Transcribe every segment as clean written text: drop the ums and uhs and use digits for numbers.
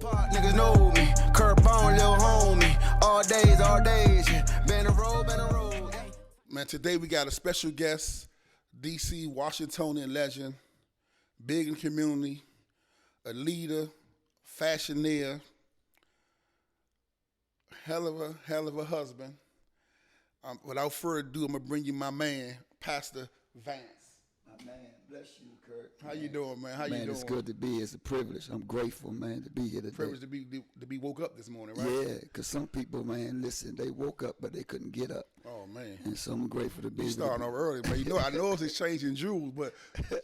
Park niggas know me, curb on, little homie. All days, yeah. Been a road. Man, today we got a special guest, D.C. Washingtonian legend, big in the community, a leader, fashioneer, hell of a husband. Without further ado, I'm gonna bring you my man, Pastor Vance. My man, bless you, Kurt. How you doing, man? How you doing? Man, it's good to be. It's a privilege. I'm grateful, man, to be here today. Privilege to be woke up this morning, right? Yeah, because some people, man, listen, they woke up, but they couldn't get up. Oh, man. And so I'm grateful to be here. Starting off early, man. I know it's exchanging jewels, but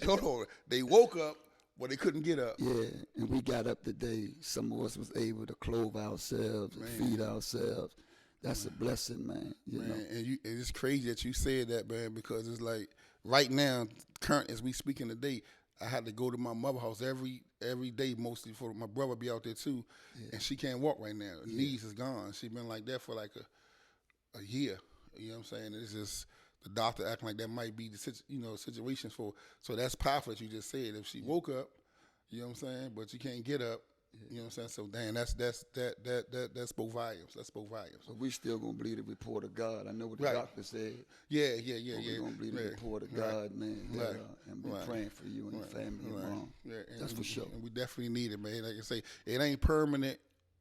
hold on. They woke up, but they couldn't get up. Yeah, and we got up today. Some of us was able to clothe ourselves and feed ourselves. That's a blessing, man. You know? And it's crazy that you said that, man, because it's like right now, current as we speaking today, I had to go to my mother's house every day, mostly for my brother be out there too, and she can't walk right now. Her knees is gone. She been like that for like a year. You know what I'm saying? It's just the doctor acting like that might be the situation for. So that's powerful that you just said. If she woke up, you know what I'm saying, but you can't get up. You know what I'm saying? So damn, that spoke volumes. That spoke volumes. But we still gonna believe the report of God. I know what the doctor said. Yeah. We're gonna believe the report of God, man. And we're praying for you and your family. Yeah, that's for sure. And we definitely need it, man. Like I say, it ain't permanent.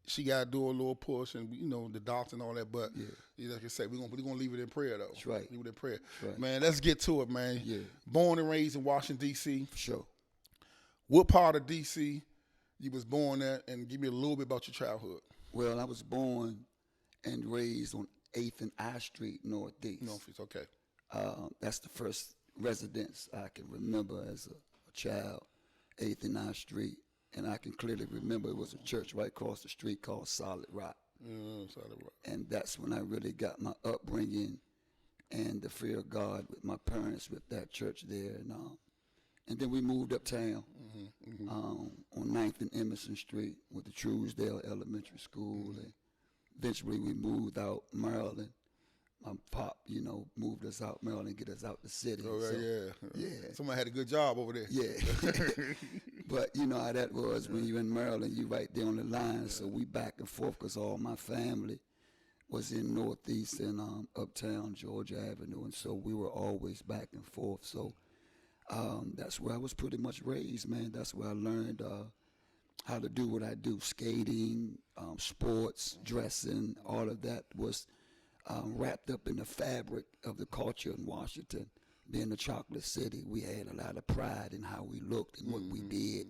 She gotta do a little push, and the doctor and all that. But like I say, we're gonna leave it in prayer though. That's right. Leave it in prayer. That's right. Man, let's get to it, man. Yeah. Born and raised in Washington D.C. For sure. What part of D.C. you was born at, and give me a little bit about your childhood? Well, I was born and raised on 8th and I Street, Northeast. Northeast, okay. That's the first residence I can remember as a child, 8th and I Street. And I can clearly remember it was a church right across the street called Solid Rock. Solid Rock. And that's when I really got my upbringing and the fear of God with my parents with that church there. And then we moved uptown on 9th and Emerson Street with the Truesdale Elementary School. And eventually we moved out Maryland. My pop, moved us out Maryland, get us out the city. Oh, so, yeah. Somebody had a good job over there. Yeah. But you know how that was when you're in Maryland, you right there on the line. Yeah. So we back and forth because all my family was in Northeast and uptown Georgia Avenue. And so we were always back and forth. So that's where I was pretty much raised, man. That's where I learned how to do what I do. Skating, sports, dressing, all of that was wrapped up in the fabric of the culture in Washington. Being the chocolate city, we had a lot of pride in how we looked and what we did.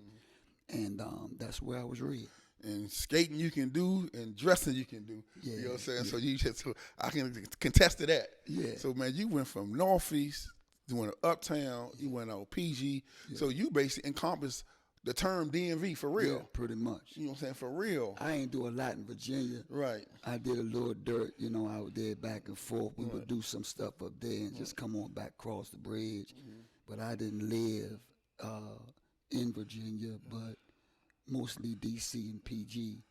And that's where I was raised. And skating you can do, and dressing you can do. Yeah, you know what I'm saying? So I can contest to that. Yeah. So, man, you went from Northeast, you went to Uptown, you went out PG. Yeah. So you basically encompassed the term DMV for real. Yeah, pretty much. You know what I'm saying? For real. I ain't do a lot in Virginia. Right. I did a little dirt, out there back and forth. We would do some stuff up there and just come on back across the bridge. But I didn't live in Virginia, but mostly D.C. and PG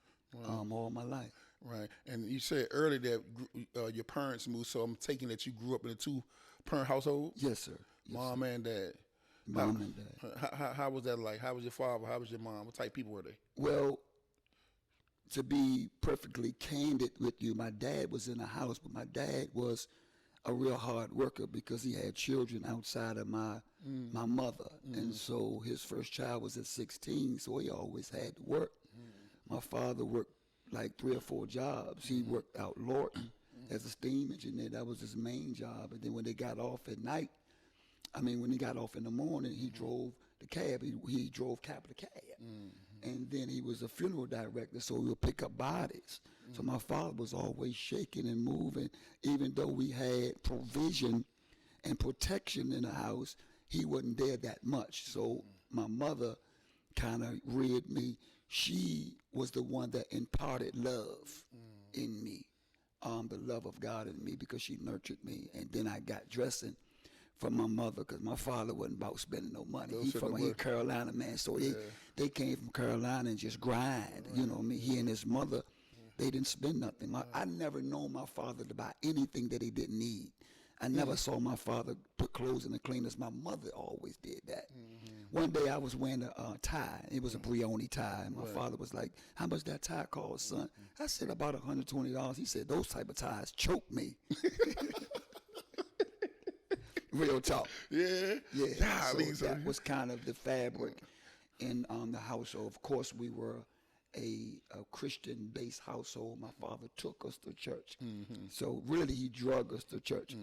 all my life. Right. And you said earlier that your parents moved, so I'm taking that you grew up in a two-parent household? Yes, sir. Mom and dad. Mom and dad. How was that like? How was your father? How was your mom? What type of people were they? Well, to be perfectly candid with you, my dad was in the house, but my dad was a real hard worker because he had children outside of my mother. And so his first child was at 16, so he always had to work. My father worked like 3 or 4 jobs. He worked out Lorton as a steam engineer. That was his main job. And then when they got off at night, when he got off in the morning, he drove the cab. He drove Capital Cab. And then he was a funeral director, so he would pick up bodies. So my father was always shaking and moving. Even though we had provision and protection in the house, he wasn't there that much. So my mother kind of reared me. She was the one that imparted love in me, the love of God in me, because she nurtured me. And then I got dressing from my mother, because my father wasn't about spending no money. He from a Carolina man, so they came from Carolina and just grind. Right. You know what I mean? He and his mother, they didn't spend nothing. I never known my father to buy anything that he didn't need. I never saw my father put clothes in the cleaners. My mother always did that. One day I was wearing a tie. It was a Brioni tie. And my father was like, how much that tie cost, son? I said, about $120. He said, those type of ties choke me. Real talk. Yeah. Yeah. So that was kind of the fabric in the household. Of course, we were a Christian-based household. My father took us to church. So really, he drug us to church.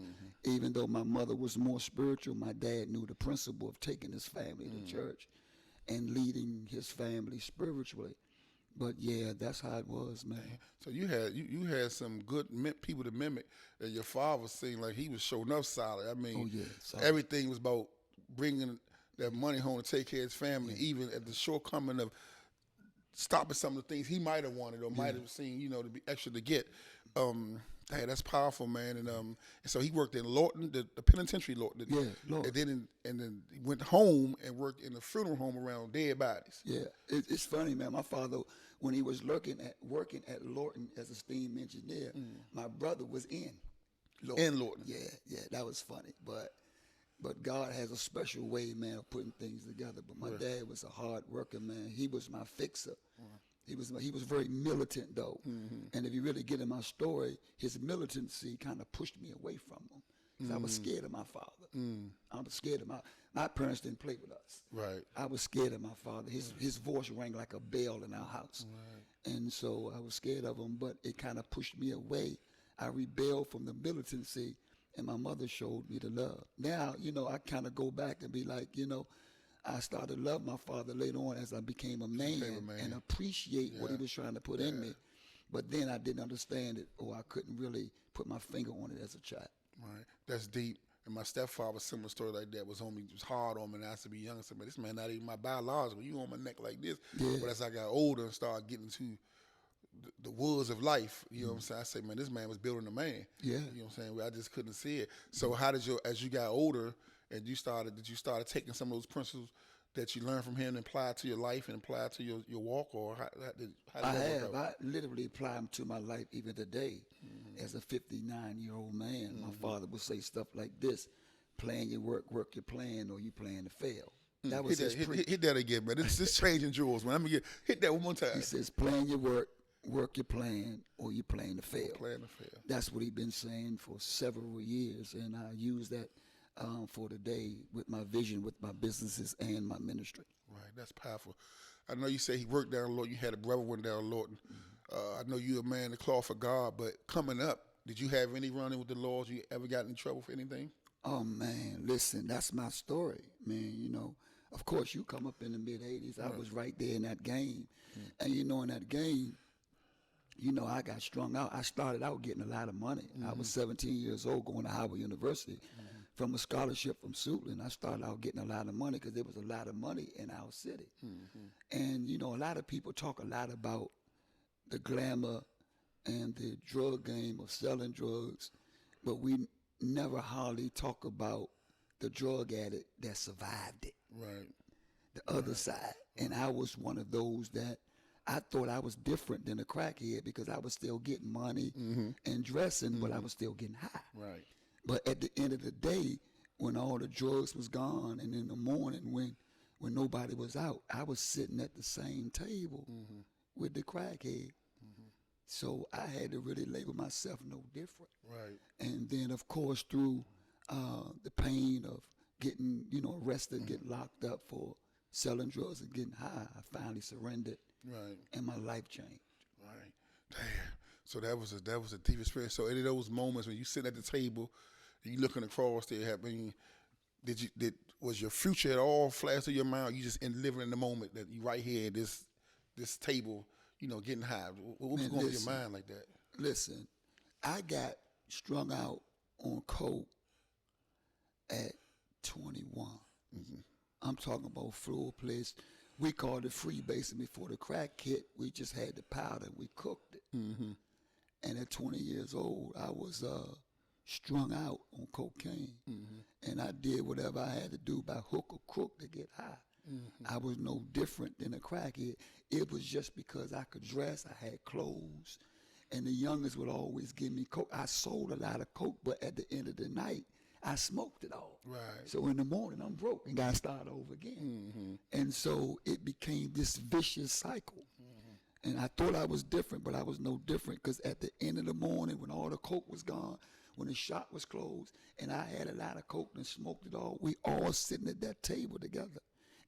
Even though my mother was more spiritual, my dad knew the principle of taking his family to church and leading his family spiritually. But yeah, that's how it was, man. So you had some good people to mimic. And your father seemed like he was showing up solid. I mean, everything was about bringing that money home to take care of his family, even at the shortcoming of stopping some of the things he might have wanted or might have seen, to be extra to get. Hey, that's powerful, man. And so he worked in Lawton, the penitentiary Lawton. Lawton. And then he went home and worked in a funeral home around dead bodies. Yeah, it's funny, man. My father, when he was working at Lawton as a steam engineer, my brother was in Lawton. In Lawton. Yeah, that was funny. But God has a special way, man, of putting things together. But my dad was a hard worker, man. He was my fixer. He was very militant, though. And if you really get in my story, his militancy kind of pushed me away from him. Because I was scared of my father. I was scared of my parents didn't play with us. Right. I was scared of my father. His voice rang like a bell in our house. Right. And so I was scared of him, but it kind of pushed me away. I rebelled from the militancy, and my mother showed me the love. Now, I kind of go back and be like, I started to love my father later on as I became a man and appreciate what he was trying to put in me. But then I didn't understand it, or I couldn't really put my finger on it as a child. Right. That's deep. And my stepfather, similar story like that, was hard on me, and I used to be young and said, man, this man not even my biological. You on my neck like this. Yeah. But as I got older and started getting to the woods of life, you know what I'm saying? I say, man, this man was building a man. Yeah. You know what I'm saying? I just couldn't see it. So how did as you got older and you started taking some of those principles that you learned from him and apply it to your life and apply it to your walk, or how did that work out? I literally apply them to my life even today. As a 59-year-old man, my father would say stuff like this: plan your work your plan, or you plan to fail. That was hit that again, man. This changing jewels, man. Hit that one more time. He says, plan your work your plan, or you plan to fail. Plan to fail. That's what he's been saying for several years, and I use that for today with my vision, with my businesses and my ministry. Right, that's powerful. I know you say he worked down Lawton. You had a brother went down Lawton. I know you're a man to claw for God, but coming up, did you have any running with the laws? You ever got in trouble for anything? Oh, man, listen, that's my story, man. Of course, you come up in the mid-'80s. I was right there in that game. And, in that game, I got strung out. I started out getting a lot of money. I was 17 years old going to Howard University. From a scholarship from Suitland, I started out getting a lot of money because there was a lot of money in our city. And, a lot of people talk a lot about the glamour and the drug game of selling drugs, but we never hardly talk about the drug addict that survived it. Right. The other side. And I was one of those that I thought I was different than a crackhead because I was still getting money and dressing, but I was still getting high. Right. But at the end of the day, when all the drugs was gone, and in the morning when nobody was out, I was sitting at the same table with the crackhead. So I had to really label myself no different. Right. And then, of course, through the pain of getting, arrested, getting locked up for selling drugs and getting high, I finally surrendered. Right. And my life changed. Right. Damn. So that was a deep experience. So any of those moments when you sit at the table, and you looking across there, happening, was your future at all flash through your mind? Or you just living in the moment that you right here at this table, getting high? What was going through your mind like that? Listen, I got strung out on coke at 21. I'm talking about floor place. We called it freebasing before the crack hit. We just had the powder and we cooked it. And at 20 years old, I was strung out on cocaine. And I did whatever I had to do by hook or crook to get high. I was no different than a crackhead. It was just because I could dress, I had clothes, and the youngest would always give me coke. I sold a lot of coke, but at the end of the night, I smoked it all. Right. So in the morning, I'm broke and got to start over again. And so it became this vicious cycle. And I thought I was different, but I was no different, because at the end of the morning, when all the coke was gone, when the shop was closed, and I had a lot of coke and smoked it all, we all sitting at that table together.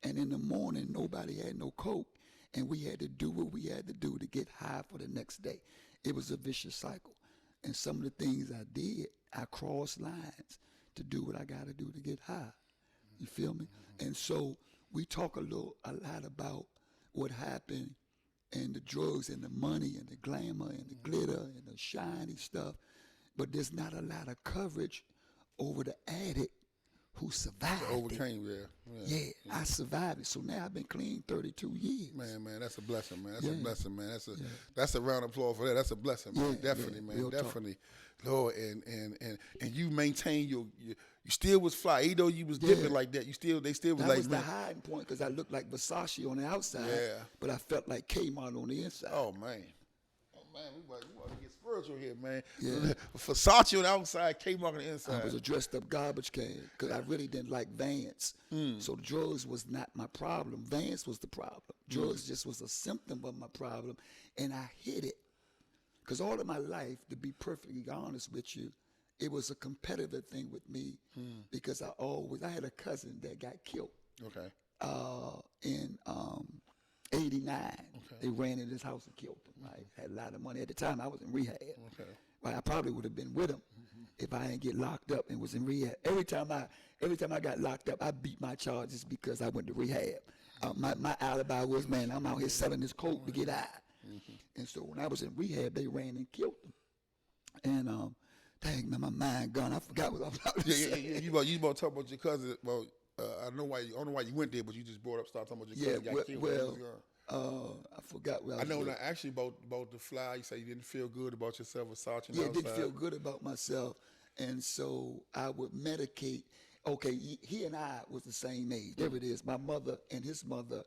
And in the morning, nobody had no coke, and we had to do what we had to do to get high for the next day. It was a vicious cycle. And some of the things I did, I crossed lines to do what I got to do to get high. You feel me? And so we talk a lot about what happened, and the drugs and the money and the glamour and the glitter and the shiny stuff, but there's not a lot of coverage over the addict who survived it. Overcame, Yeah, I survived it. So now I've been clean 32 years. Man, that's a blessing, man. That's a blessing, man. That's a round of applause for that. That's a blessing, man. Definitely, man. Real Definitely. Lord, and you maintain your you still was fly, even though you was dipping like that. They still was That like, was the man. hiding point, because I looked like Versace on the outside, Yeah. but I felt like Kmart on the inside. Oh man, we want to get spiritual here, man. Yeah. Versace on the outside, Kmart on the inside. I was a dressed up garbage can, because I really didn't like Vance. So drugs was not my problem. Vance was the problem. Drugs just was a symptom of my problem, and I hid it. Because all of my life, to be perfectly honest with you, it was a competitive thing with me, because I had a cousin that got killed. Okay. In 89. They ran in his house and killed him. Right? Had a lot of money. At the time, I was in rehab. Okay. Right? I probably would have been with him if I didn't get locked up and was in rehab. Every time I got locked up, I beat my charges because I went to rehab. My alibi was, man, I'm out here selling this coke to get high. And so when I was in rehab, they ran and killed him. And dang, man, my mind gone. I forgot what I was about to say. You about to talk about your cousin. Well, I don't know why you went there, but you just started talking about your cousin got killed. Well, I forgot what I was know doing. that actually about the fly. You say you didn't feel good about yourself, Versace. Yeah, I didn't feel good about myself, and so I would medicate. Okay, he and I was the same age. There it is. My mother and his mother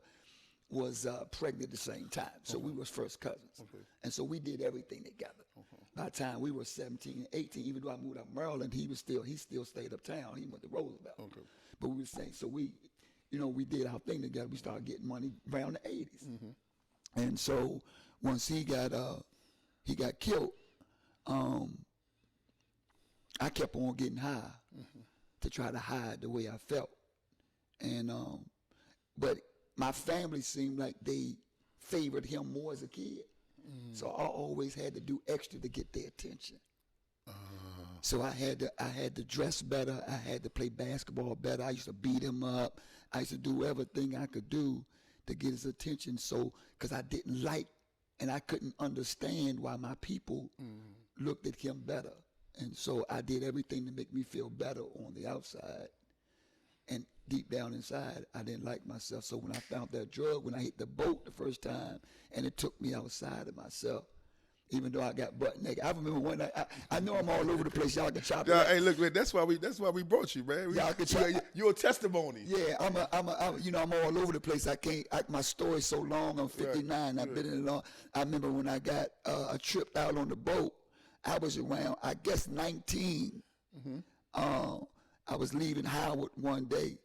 was pregnant at the same time, so we was first cousins, and so we did everything together. By the time we were 17 and 18, even though I moved up Maryland, he still stayed uptown. He went to Roosevelt. But we were saying, so we did our thing together. We started getting money around the 80s. And so once he got killed, I kept on getting high to try to hide the way I felt. And but my family seemed like they favored him more as a kid. So I always had to do extra to get their attention. So I had to dress better. I had to play basketball better. I used to beat him up. I used to do everything I could do to get his attention. So, because I didn't like and I couldn't understand why my people looked at him better. And so I did everything to make me feel better on the outside. And deep down inside, I didn't like myself. So when I found that drug, when I hit the boat the first time, and it took me outside of myself, even though I got butt naked. I remember one night, I know I'm all over the place. Y'all can chop it up. Hey, look, that's why we brought you, man. Y'all can chop. You're a testimony. Yeah, I'm all over the place. My story's so long. I'm 59. Right. I've been in it long. I remember when I got a trip out on the boat. I was around, I guess, 19. I was leaving Howard one day,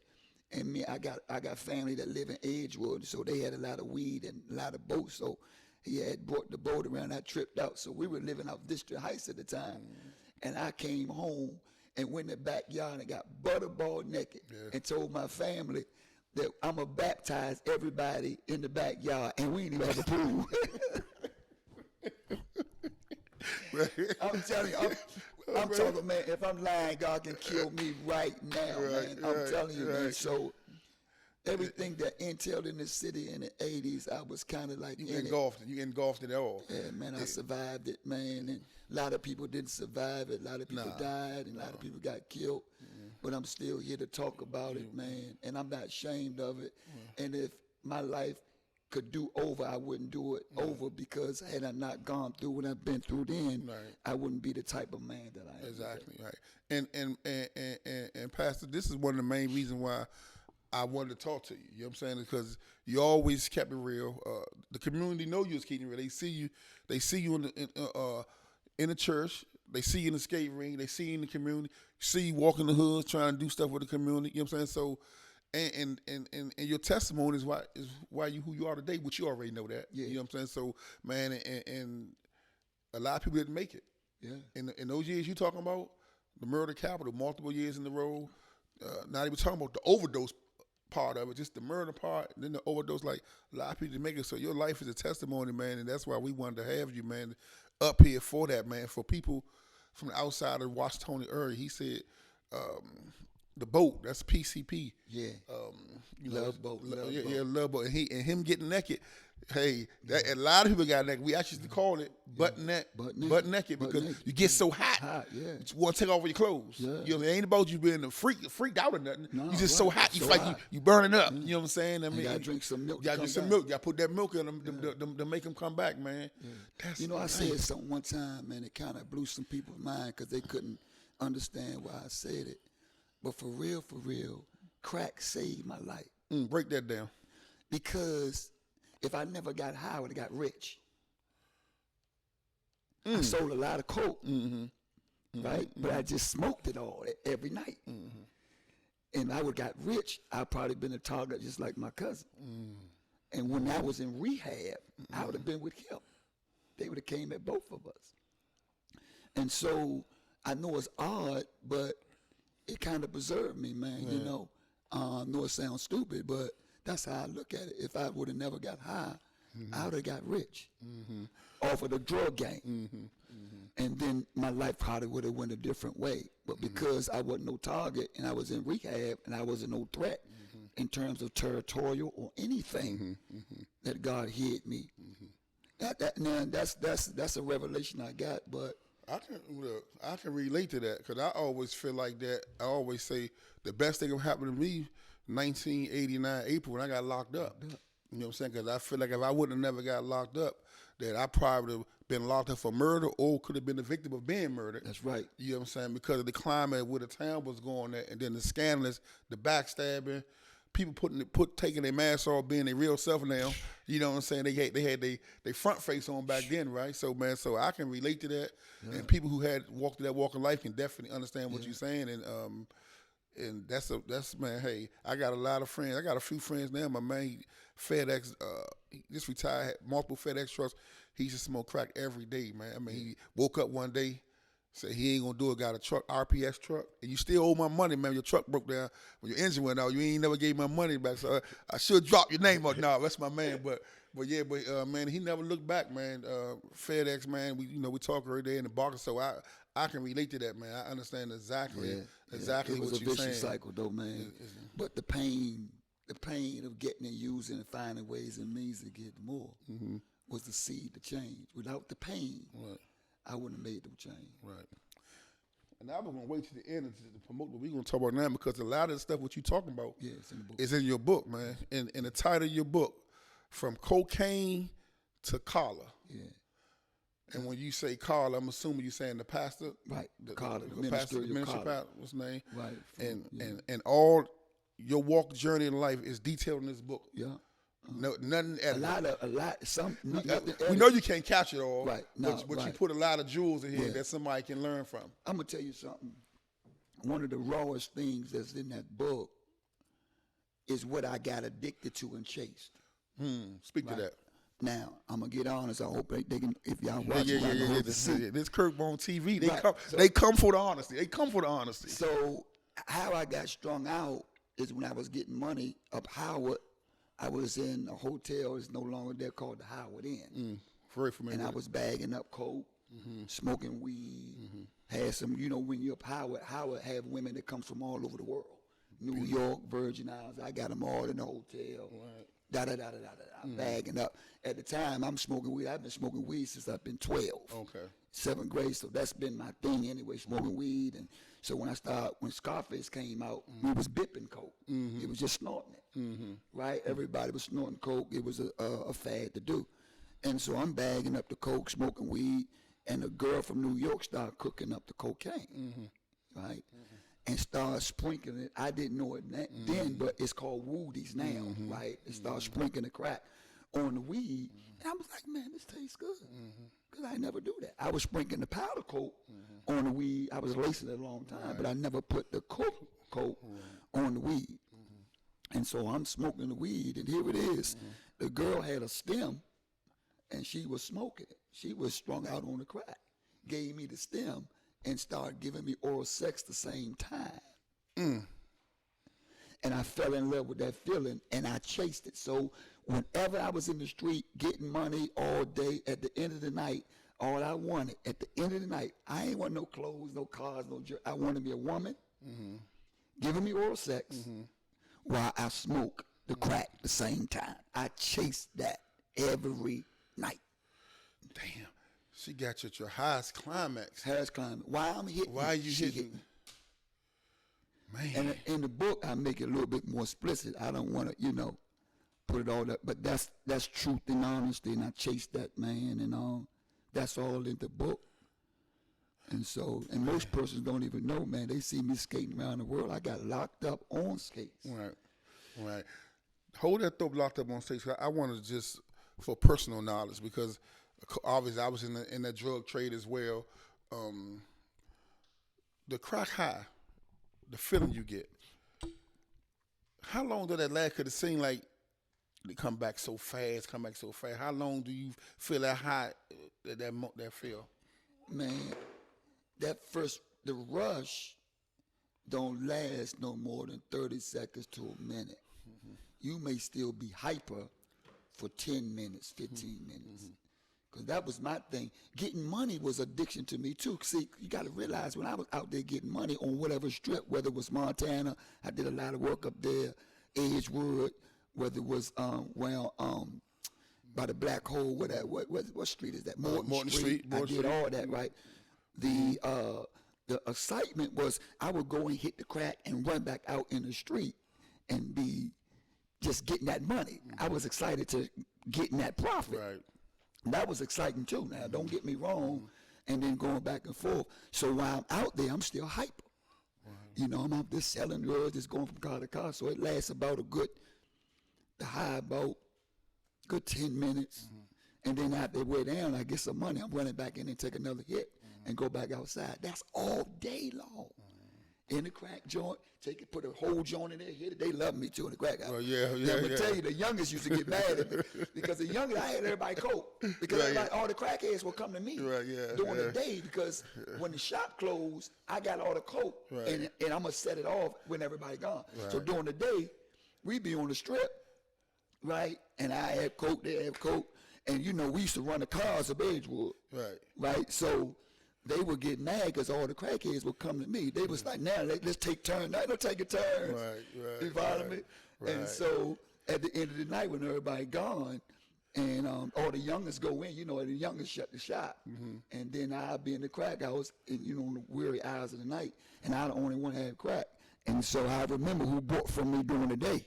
and I got family that live in Edgewood, so they had a lot of weed and a lot of boats. So he had brought the boat around. I tripped out, so we were living out District Heights at the time, and I came home and went in the backyard and got butterball naked and told my family that I'm gonna baptize everybody in the backyard, and we didn't even have a pool. I'm telling you, I'm talking, man, if I'm lying, God can kill me right now, man. I'm telling you, man. So everything that entailed in the city in the 80s, I was kind of like You engulfed it all. Yeah, man, I survived it, man. And a lot of people didn't survive it. A lot of people died, and a lot of people got killed. But I'm still here to talk about it, man. And I'm not ashamed of it. And if my life could do over, I wouldn't do it over, because had I not gone through what I've been through then, I wouldn't be the type of man that I am. Exactly, right. And Pastor, this is one of the main reasons why I wanted to talk to you. You know what I'm saying? Because you always kept it real. The community know you was keeping it real. They see you. They see you in the church. They see you in the skate ring. They see you in the community. See you walking the hoods, trying to do stuff with the community. You know what I'm saying? So, and your testimony is why you who you are today, which you already know that. Yeah. You know what I'm saying? So, man, and a lot of people didn't make it. Yeah. In those years you talking about, the murder capital, multiple years in the row. Not even talking about the overdose part of it, just the murder part, and then the overdose. Like a lot of people didn't make it. So your life is a testimony, man, and that's why we wanted to have you, man, up here for that, man, for people from the outside of the Washington area. He said, the boat, that's PCP. Yeah. Love boat. Love boat. And him getting naked. Hey, a lot of people got naked. We actually used to call it butt naked because you get so hot. Yeah. You want to take off your clothes. Yeah. You know, it ain't about you being freaked out or nothing. No, you just so hot. You so like hot. you burning up. You know what I'm saying? I mean, you gotta drink some milk. You gotta drink some milk. You gotta put that milk in them to make them come back, man. Yeah. That's I said something one time, man. It kind of blew some people's mind because they couldn't understand why I said it. But for real, crack saved my life. Break that down. Because if I never got high, I would have got rich. I sold a lot of coke, right? But I just smoked it all every night. And I would have got rich, I'd probably been a target just like my cousin. And when I was in rehab, I would have been with him. They would have came at both of us. And so I know it's odd, but it kind of preserved me, man. Yeah. You know, I know it sounds stupid, but that's how I look at it. If I would have never got high, I would have got rich off of the drug game. And then my life probably would have went a different way. But because I wasn't no target and I was in rehab and I wasn't no threat in terms of territorial or anything, that God hid me. That's a revelation I got, but I can relate to that because I always feel like that. I always say the best thing that happened to me 1989 April when I got locked up. You know what I'm saying? Because I feel like if I wouldn't have never got locked up, that I probably would have been locked up for murder or could have been the victim of being murdered. That's right. You know what I'm saying? Because of the climate where the town was going at, and then the scandalous, the backstabbing, people taking their masks off, being their real self now. You know what I'm saying? They had their front face on back then, right? So man, so I can relate to that, and people who had walked that walk of life can definitely understand what you're saying, and that's man. Hey, I got a lot of friends. I got a few friends now. My man, FedEx, he just retired, had multiple FedEx trucks. He used to smoke crack every day, man. I mean, he woke up one day, said he ain't gonna do it. Got a truck, RPS truck, and you still owe my money, man. Your truck broke down when your engine went out. You ain't never gave my money back. So I should drop your name on. No, that's my man. But man, he never looked back, man. FedEx, man. We talk every day in the bar, so I can relate to that, man. I understand exactly what you're saying. It was a vicious cycle, though, man. But the pain of getting and using and finding ways and means to get more was the seed to change. Without the pain, I wouldn't have made the change. Right. And I was going to wait to the end to promote what we're going to talk about now because a lot of the stuff what you're talking about is in your book, man. And the title of your book, From Cocaine to Collar. Yeah. And when you say Carl, I'm assuming you're saying the pastor, right? The minister, pastor, what's his name? Right. And all your walk journey in life is detailed in this book. Yeah. No, nothing. Edited. We know you can't capture it all, right? But you put a lot of jewels in here that somebody can learn from. I'm gonna tell you something. One of the rawest things that's in that book is what I got addicted to and chased. Speak to that. Now, I'm going to get honest. I hope they can, if y'all watch it, this Kirkbone TV, they come for the honesty. They come for the honesty. So how I got strung out is when I was getting money up Howard, I was in a hotel. It's no longer there, called the Howard Inn. Very familiar. And I was bagging up coke, smoking weed, had some, when you're up Howard have women that come from all over the world. New York, Virgin Islands, I got them all in the hotel. Right. Bagging up. At the time, I'm smoking weed. I've been smoking weed since I've been 12. Okay. 7th grade, so that's been my thing anyway, smoking weed. And so when Scarface came out, we was bipping coke. It was just snorting it, right? Everybody was snorting coke. It was a fad to do. And so I'm bagging up the coke, smoking weed, and a girl from New York started cooking up the cocaine, right? and started sprinkling it. I didn't know it then, but it's called woodies now, right? It started sprinkling the crack on the weed, and I was like, man, this tastes good, because I never do that. I was sprinkling the powder coat on the weed. I was lacing it a long time, but I never put the coat on the weed. And so I'm smoking the weed, and here it is. The girl had a stem, and she was smoking it. She was strung out on the crack, gave me the stem, and started giving me oral sex the same time. And I fell in love with that feeling, and I chased it. So whenever I was in the street getting money all day, at the end of the night, all I wanted, at the end of the night, I ain't want no clothes, no cars, no jewelry. I wanted me a woman giving me oral sex while I smoke the crack the same time. I chased that every night. Damn. She got you at your highest climax. Highest climax. Why I'm hitting? Why are you she hitting? Man. And in the book, I make it a little bit more explicit. I don't want to, put it all up. But that's truth and honesty, and I chase that, man, and that's all in the book. And so, and most persons don't even know, man. They see me skating around the world. I got locked up on skates. Right. Hold that thought, locked up on skates. I want to just, for personal knowledge, because obviously I was in the drug trade as well. The crack high, the feeling you get. How long did that last? Could it seem like it come back so fast? How long do you feel that high, that feel? Man, the rush don't last no more than 30 seconds to a minute. You may still be hyper for 10 minutes, 15 minutes. Because that was my thing. Getting money was addiction to me, too. See, you got to realize when I was out there getting money on whatever strip, whether it was Montana, I did a lot of work up there, Edgewood, whether it was by the Black Hole, what street is that? Morton Street. I did all that, right? The excitement was I would go and hit the crack and run back out in the street and be just getting that money. I was excited to getting that profit. Right. That was exciting too. Now, don't get me wrong, and then going back and forth. So while I'm out there, I'm still hyper. I'm out there selling drugs, just going from car to car. So it lasts about the high about good 10 minutes. And then after it way down, I get some money. I'm running back in and take another hit and go back outside. That's all day long. In the crack joint, put a whole joint in there, hit it. They love me too in the crack house. Oh, yeah. I'm gonna tell you, the youngest used to get mad at me because the youngest, I had everybody coke because all the crackheads would come to me during the day because when the shop closed, I got all the coke and I'm gonna set it off when everybody gone. So during the day, we be on the strip, right? And I had coke, they had coke, and we used to run the cars of Edgewood, right? So they would get mad because all the crackheads would come to me. They was like, now let's take turns. Now don't take a turn. You follow me? And so at the end of the night when everybody gone and all the youngest go in, the youngest shut the shop. And then I'll be in the crack house in the weary hours of the night, and I the only one had crack. And so I remember who bought from me during the day.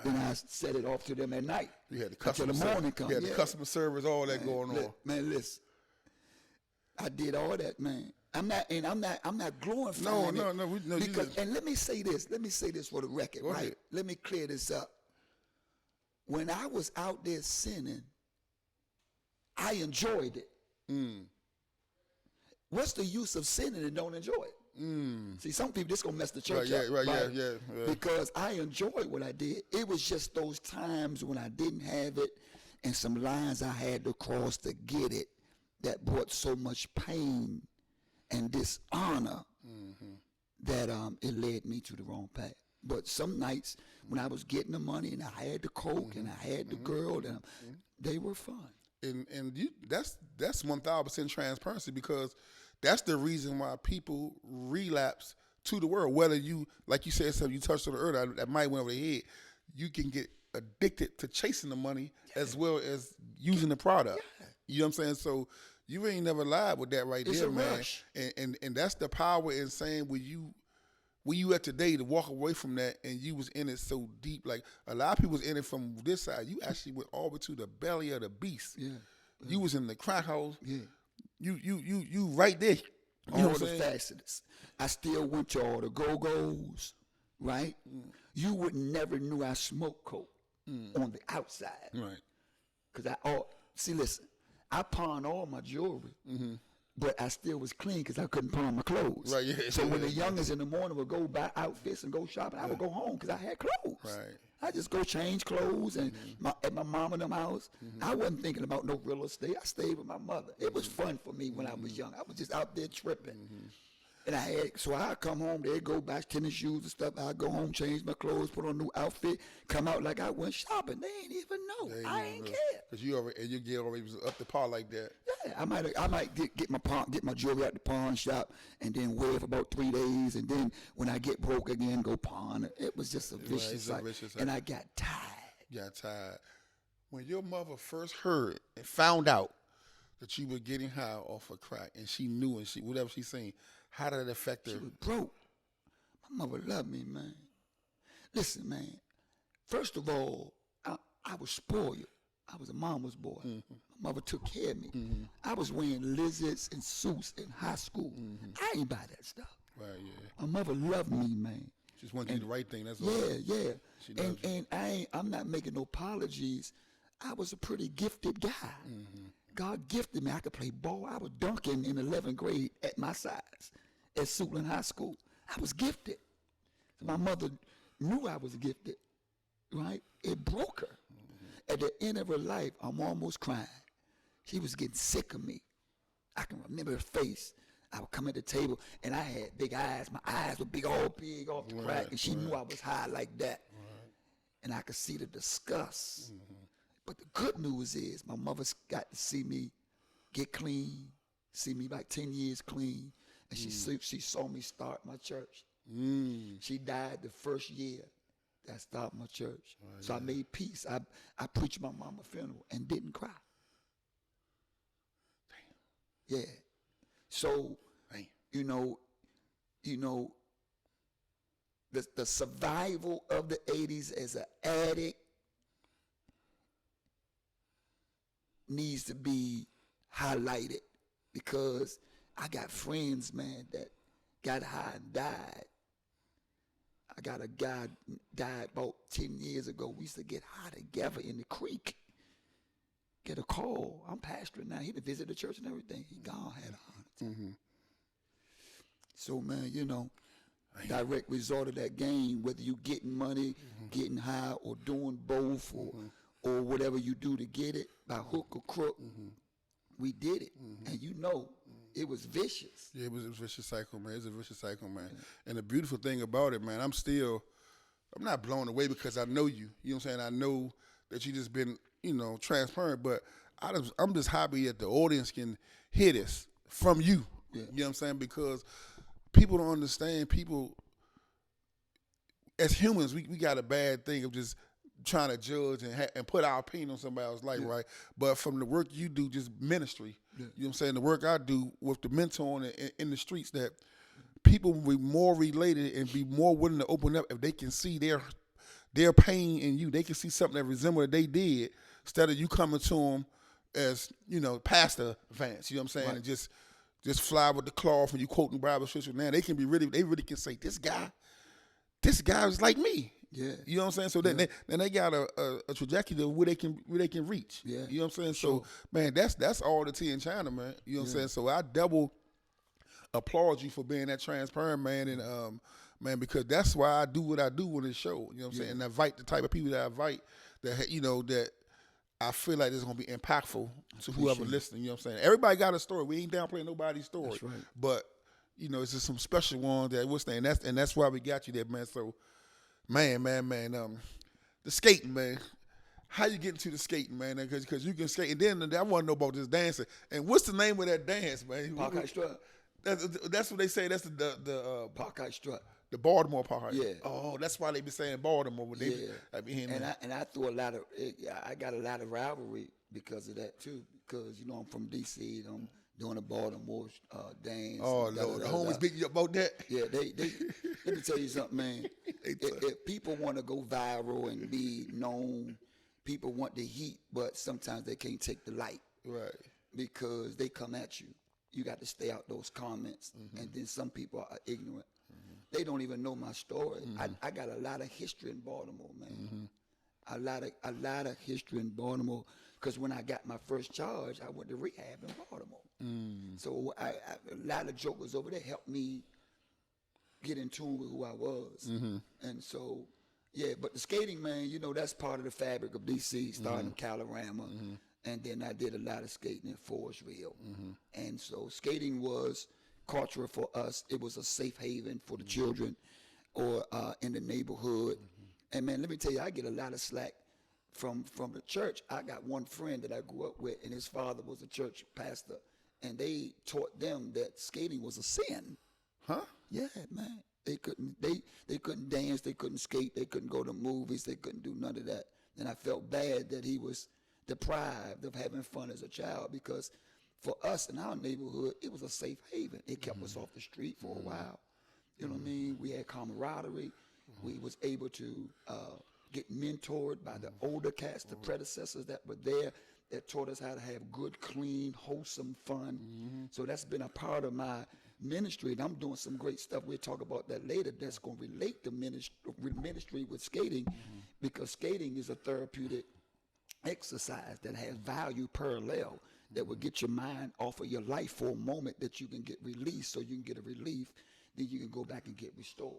Then I set it off to them at night. You had the customer until the morning come. You had the customer service, all that going on. Man, listen. I did all that, man. I'm not glorifying it. No. Because, and let me say this for the record, right? Ahead. Let me clear this up. When I was out there sinning, I enjoyed it. What's the use of sinning and don't enjoy it? See, some people just gonna mess the church up, right? Yeah. Because I enjoyed what I did. It was just those times when I didn't have it, and some lines I had to cross to get it, that brought so much pain and dishonor that it led me to the wrong path. But some nights when I was getting the money and I had the coke and I had the girl, and they were fun. And that's 1,000% transparency, because that's the reason why people relapse to the world. Whether you, like you said, something you touched on earlier that might went over the head, you can get addicted to chasing the money as well as using the product. You know what I'm saying? So you ain't never lied with that right It's there, a man. rush. And that's the power in saying where you at today to walk away from that, and you was in it so deep. Like a lot of people was in it from this side. You actually went all the way to the belly of the beast. Yeah. You was in the crack house. Yeah. You right there You know all what the I'm saying? facets. I still went to all the go-go's, right? You would never knew I smoked coke on the outside. Right. Because see, listen, I pawned all my jewelry, but I still was clean because I couldn't pawn my clothes. Right, yeah. So when the youngest in the morning would go buy outfits and go shopping, I would go home because I had clothes. Right. I just go change clothes and at my mom and them house. I wasn't thinking about no real estate. I stayed with my mother. It was fun for me when I was young. I was just out there tripping. And I'd come home, they'd go buy tennis shoes and stuff. I'd go home, change my clothes, put on a new outfit, come out like I went shopping. They ain't even know. I ain't care. Because you get already up the par like that. Yeah, I might get my jewelry at the pawn shop and then wear it for about 3 days, and then when I get broke again, go pawn it. It was just a vicious cycle. And I got tired. When your mother first heard and found out that you were getting high off of crack, and she knew, and whatever she seen, how did it affect her? She was broke. My mother loved me, man. Listen, man. First of all, I was spoiled. I was a mama's boy. My mother took care of me. I was wearing lizards and suits in high school. I ain't buy that stuff. Right, yeah. My mother loved me, man. Just wanted to do the right thing. That's all. Yeah. She loves you. And I'm not making no apologies. I was a pretty gifted guy. God gifted me. I could play ball. I was dunking in 11th grade at my size at Suitland High School. I was gifted. My mother knew I was gifted, right? It broke her. At the end of her life, I'm almost crying. She was getting sick of me. I can remember her face. I would come at the table, and I had big eyes. My eyes were big off the crack, and she knew I was high like that. And I could see the disgust. But the good news is my mother's got to see me get clean, see me like 10 years clean, and she saw me start my church. She died the first year that I started my church. So I made peace. I preached my mama's funeral and didn't cry. Damn. Yeah. So, you know, the survival of the 80s as an addict needs to be highlighted, because I got friends, man, that got high and died. I got a guy died about 10 years ago. We used to get high together in the creek. Get a call. I'm pastoring now. He done visited the church and everything. He gone, had a heart attack. So, man, direct result of that game, whether you getting money, getting high, or doing both, or whatever you do to get it, by hook or crook, we did it. And it was vicious. Yeah, it was a vicious cycle, man. It's a vicious cycle, man. And the beautiful thing about it, man, I'm not blown away because I know you. You know what I'm saying? I know that you just been, transparent, but I'm just happy that the audience can hear this from you. Yeah. You know what I'm saying? Because people don't understand. People, as humans, we got a bad thing of just trying to judge and put our opinion on somebody else's life, right? But from the work you do, just ministry, you know what I'm saying, the work I do with the mentoring in the streets, that people will be more related and be more willing to open up if they can see their pain in you. They can see something that resembles what they did, instead of you coming to them as, Pastor Vance, you know what I'm saying, and just fly with the cloth and you quoting Bible scripture. Now they really can say, this guy is like me. Yeah, you know what I'm saying. So then they got a trajectory of where they can reach. Yeah, you know what I'm saying. Sure. So man, that's all the tea in China, man. You know what I'm saying. So I double applaud you for being that transparent, man, and man, because that's why I do what I do on this show. You know what I'm saying, and I invite the type of people that I invite that that I feel like it's gonna be impactful to whoever listening. You know what I'm saying. Everybody got a story. We ain't downplaying nobody's story. That's right. But it's just some special ones that we're saying. That's why we got you there, man. So. Man, the skating, man. How you get into the skating, man? Because you can skate, and then I want to know about this dancing. And what's the name of that dance, man? Parkite strut. That's what they say. That's the Parkite strut. The Baltimore Parkite. Yeah. Oh, that's why they be saying Baltimore. I threw I got a lot of rivalry because of that too. Because I'm from D.C. and I'm doing a Baltimore dance. Oh Lord, the homies beat you up about that. Yeah, they let me tell you something, man. If people want to go viral and be known, people want the heat, but sometimes they can't take the light. Right. Because they come at you. you got to stay out those comments. And then some people are ignorant. They don't even know my story. I got a lot of history in Baltimore, man. A lot of history in Baltimore. Because when I got my first charge, I went to rehab in Baltimore. So a lot of jokers over there helped me get in tune with who I was. And so, yeah, but the skating, man, you know, that's part of the fabric of D.C., starting in Calorama. And then I did a lot of skating in Forestville. And so skating was culture for us. It was a safe haven for the children or in the neighborhood. And, man, let me tell you, I get a lot of slack from the church. I got one friend that I grew up with, and his father was a church pastor. And they taught them that skating was a sin. Huh? Yeah, man. They couldn't dance, they couldn't skate, they couldn't go to movies, they couldn't do none of that. And I felt bad that he was deprived of having fun as a child, because for us in our neighborhood, it was a safe haven. It kept us off the street for a while. You know what I mean? We had camaraderie. We was able to get mentored by the older cats, the predecessors that were there, that taught us how to have good, clean, wholesome fun. So that's been a part of my ministry, and I'm doing some great stuff. We'll talk about that later. That's going to relate to ministry with skating, because skating is a therapeutic exercise that has value parallel that will get your mind off of your life for a moment, that you can get released, so you can get a relief, then you can go back and get restored,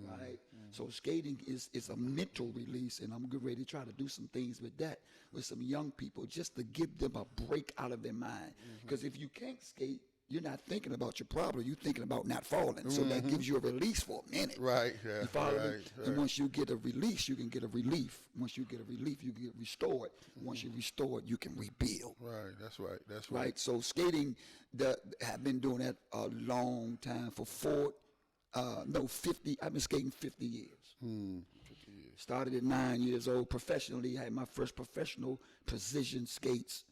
right? So skating is a mental release, and I'm getting ready to try to do some things with that, with some young people, just to give them a break out of their mind. Because if you can't skate, you're not thinking about your problem. You're thinking about not falling. So that gives you a release for a minute. Right, yeah. You follow me? Right. And once you get a release, you can get a relief. Once you get a relief, you get restored. Once you're restored, you can rebuild. Right, that's right. That's right. Right? So skating, I've been doing that a long time, for 50, I've been skating 50 years. 50 years. Started at 9 years old professionally. I had my first professional precision skates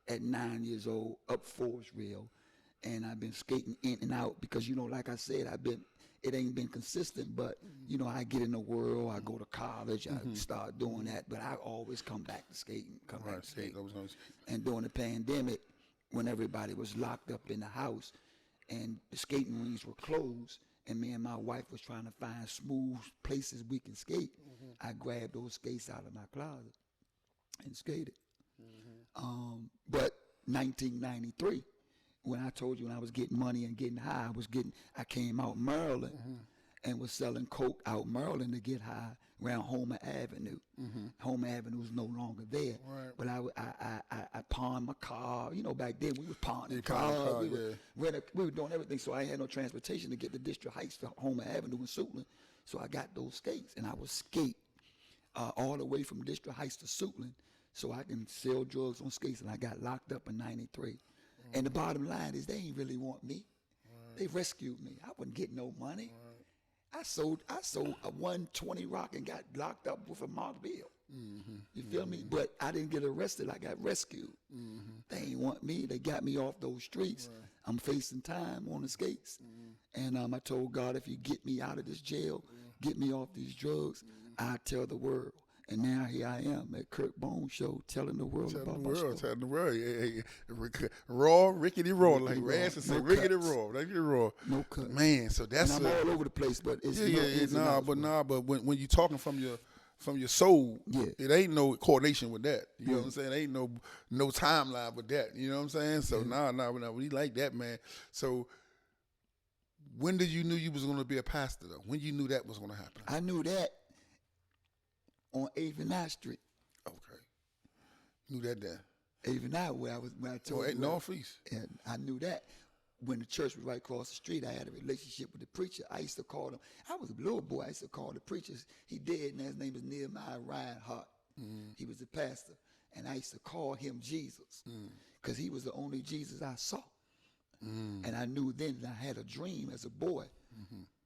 at 9 years old, up Forestville. And I've been skating in and out because, you know, like I said, it ain't been consistent, but, you know, I get in the world, I go to college, I start doing that, but I always come back to skating, back to skating. And during the pandemic, when everybody was locked up in the house and the skating rinks were closed, and me and my wife was trying to find smooth places we can skate, I grabbed those skates out of my closet and skated. But 1993, when I told you when I was getting money and getting high, I came out Maryland and was selling coke out Maryland to get high around Homer Avenue. Homer Avenue was no longer there. Right. But I pawned my car. You know, back then we was pawning cars. We were doing everything. So I had no transportation to get to District Heights to Homer Avenue in Suitland. So I got those skates, and I would skate all the way from District Heights to Suitland so I can sell drugs on skates. And I got locked up in 93. And the bottom line is they ain't really want me. They rescued me. I wasn't getting no money. I sold a 120 rock and got locked up with a marked bill. You feel me? But I didn't get arrested. I got rescued. They ain't want me. They got me off those streets. I'm facing time on the skates. And I told God, if you get me out of this jail, get me off these drugs, I tell the world. And now here I am at Kirk Bones Show, telling the world about my story. Telling the world. Raw, rickety raw, like Rance said, rickety raw, rickety raw. No cut. Man, so that's and I'm all over the place, but it's but when you talking from your soul, it ain't no coordination with that. You know what I'm saying? Ain't no timeline with that. You know what I'm saying? So we like that, man. So when did you knew you was going to be a pastor though? When you knew that was going to happen? I knew that on 8th and 9th Street. Okay. Knew that then. 8th and 9th, when I told you. Northeast. And I knew that. When the church was right across the street, I had a relationship with the preacher. I used to call him. I was a little boy. I used to call the preachers. He dead, and his name is Nehemiah Reinhardt. He was the pastor. And I used to call him Jesus because he was the only Jesus I saw. And I knew then that I had a dream as a boy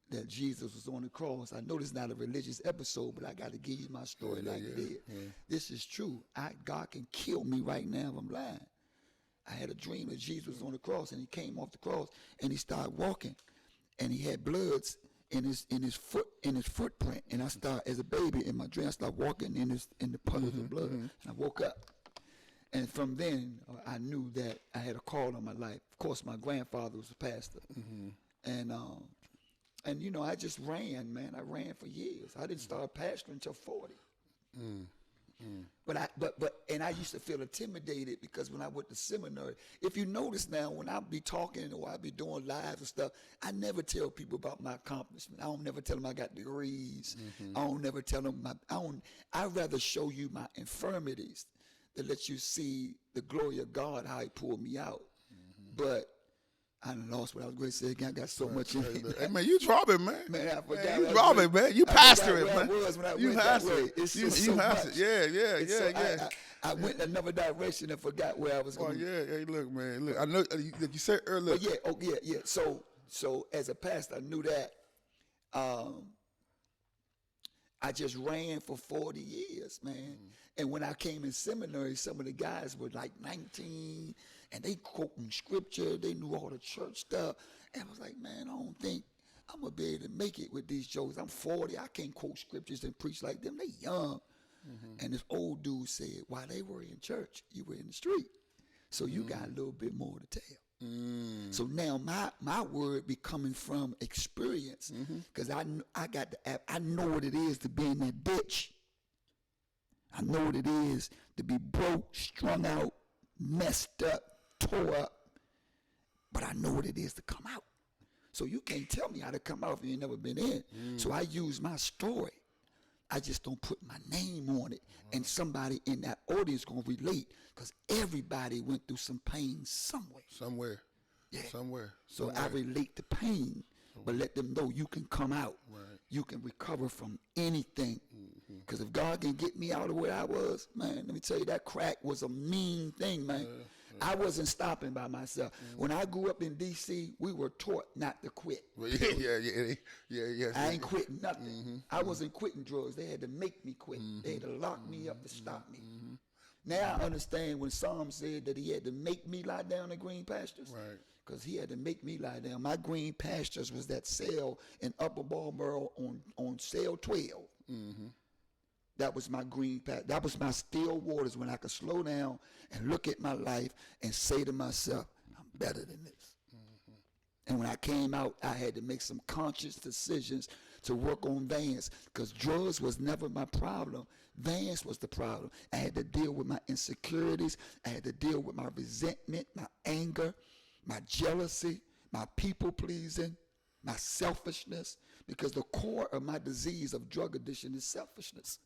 that Jesus was on the cross. I know this is not a religious episode, but I got to give you my story it is. This is true. God can kill me right now if I'm lying. I had a dream that Jesus was on the cross, and he came off the cross, and he started walking, and he had bloods in his footprint. And I started, as a baby in my dream, I started walking in the puddles of blood. And I woke up, And from then, I knew that I had a call on my life. Of course, my grandfather was a pastor. And you know, I just ran, man. I ran for years. I didn't start pastoring until 40. But I used to feel intimidated because when I went to seminary, if you notice now, when I be talking or I be doing lives and stuff, I never tell people about my accomplishments. I don't never tell them I got degrees. I don't never tell them I'd rather show you my infirmities to let you see the glory of God, how he pulled me out. But I done lost what I was going to say again. I got so much in it. Hey, man, you dropping, man. Man, I forgot. Man, you dropping, man. You pastoring, man. I was when I you went that way. It's you so much. Yeah. I went in another direction and forgot where I was going. Oh, yeah. Hey, look, man. Look, I know you said earlier. But yeah. So as a pastor, I knew that. I just ran for 40 years, man. And when I came in seminary, some of the guys were like 19, and they quoting scripture. They knew all the church stuff. And I was like, man, I don't think I'm going to be able to make it with these jokes. I'm 40. I can't quote scriptures and preach like them. They young. And this old dude said, while they were in church, you were in the street. So you got a little bit more to tell. So now my word be coming from experience, because I know what it is to be in that ditch. I know what it is to be broke, strung out, messed up, tore up. But I know what it is to come out. So you can't tell me how to come out if you ain't never been in. So I use my story. I just don't put my name on it. And somebody in that audience going to relate, because everybody went through some pain somewhere. Yeah. Somewhere. So I relate to pain, but let them know you can come out. Right. You can recover from anything. Because if God can get me out of where I was, man, let me tell you, that crack was a mean thing, man. I wasn't stopping by myself. When I grew up in D.C., we were taught not to quit. Yeah. I ain't quitting nothing. I wasn't quitting drugs. They had to make me quit. They had to lock me up to stop me. Now I understand when Psalm said that he had to make me lie down in green pastures. Right. Because he had to make me lie down. My green pastures was that cell in Upper Balmoral on cell 12. That was my green patch. That was my still waters when I could slow down and look at my life and say to myself, I'm better than this. And when I came out, I had to make some conscious decisions to work on Vance, because drugs was never my problem. Vance was the problem. I had to deal with my insecurities. I had to deal with my resentment, my anger, my jealousy, my people pleasing, my selfishness, because the core of my disease of drug addiction is selfishness.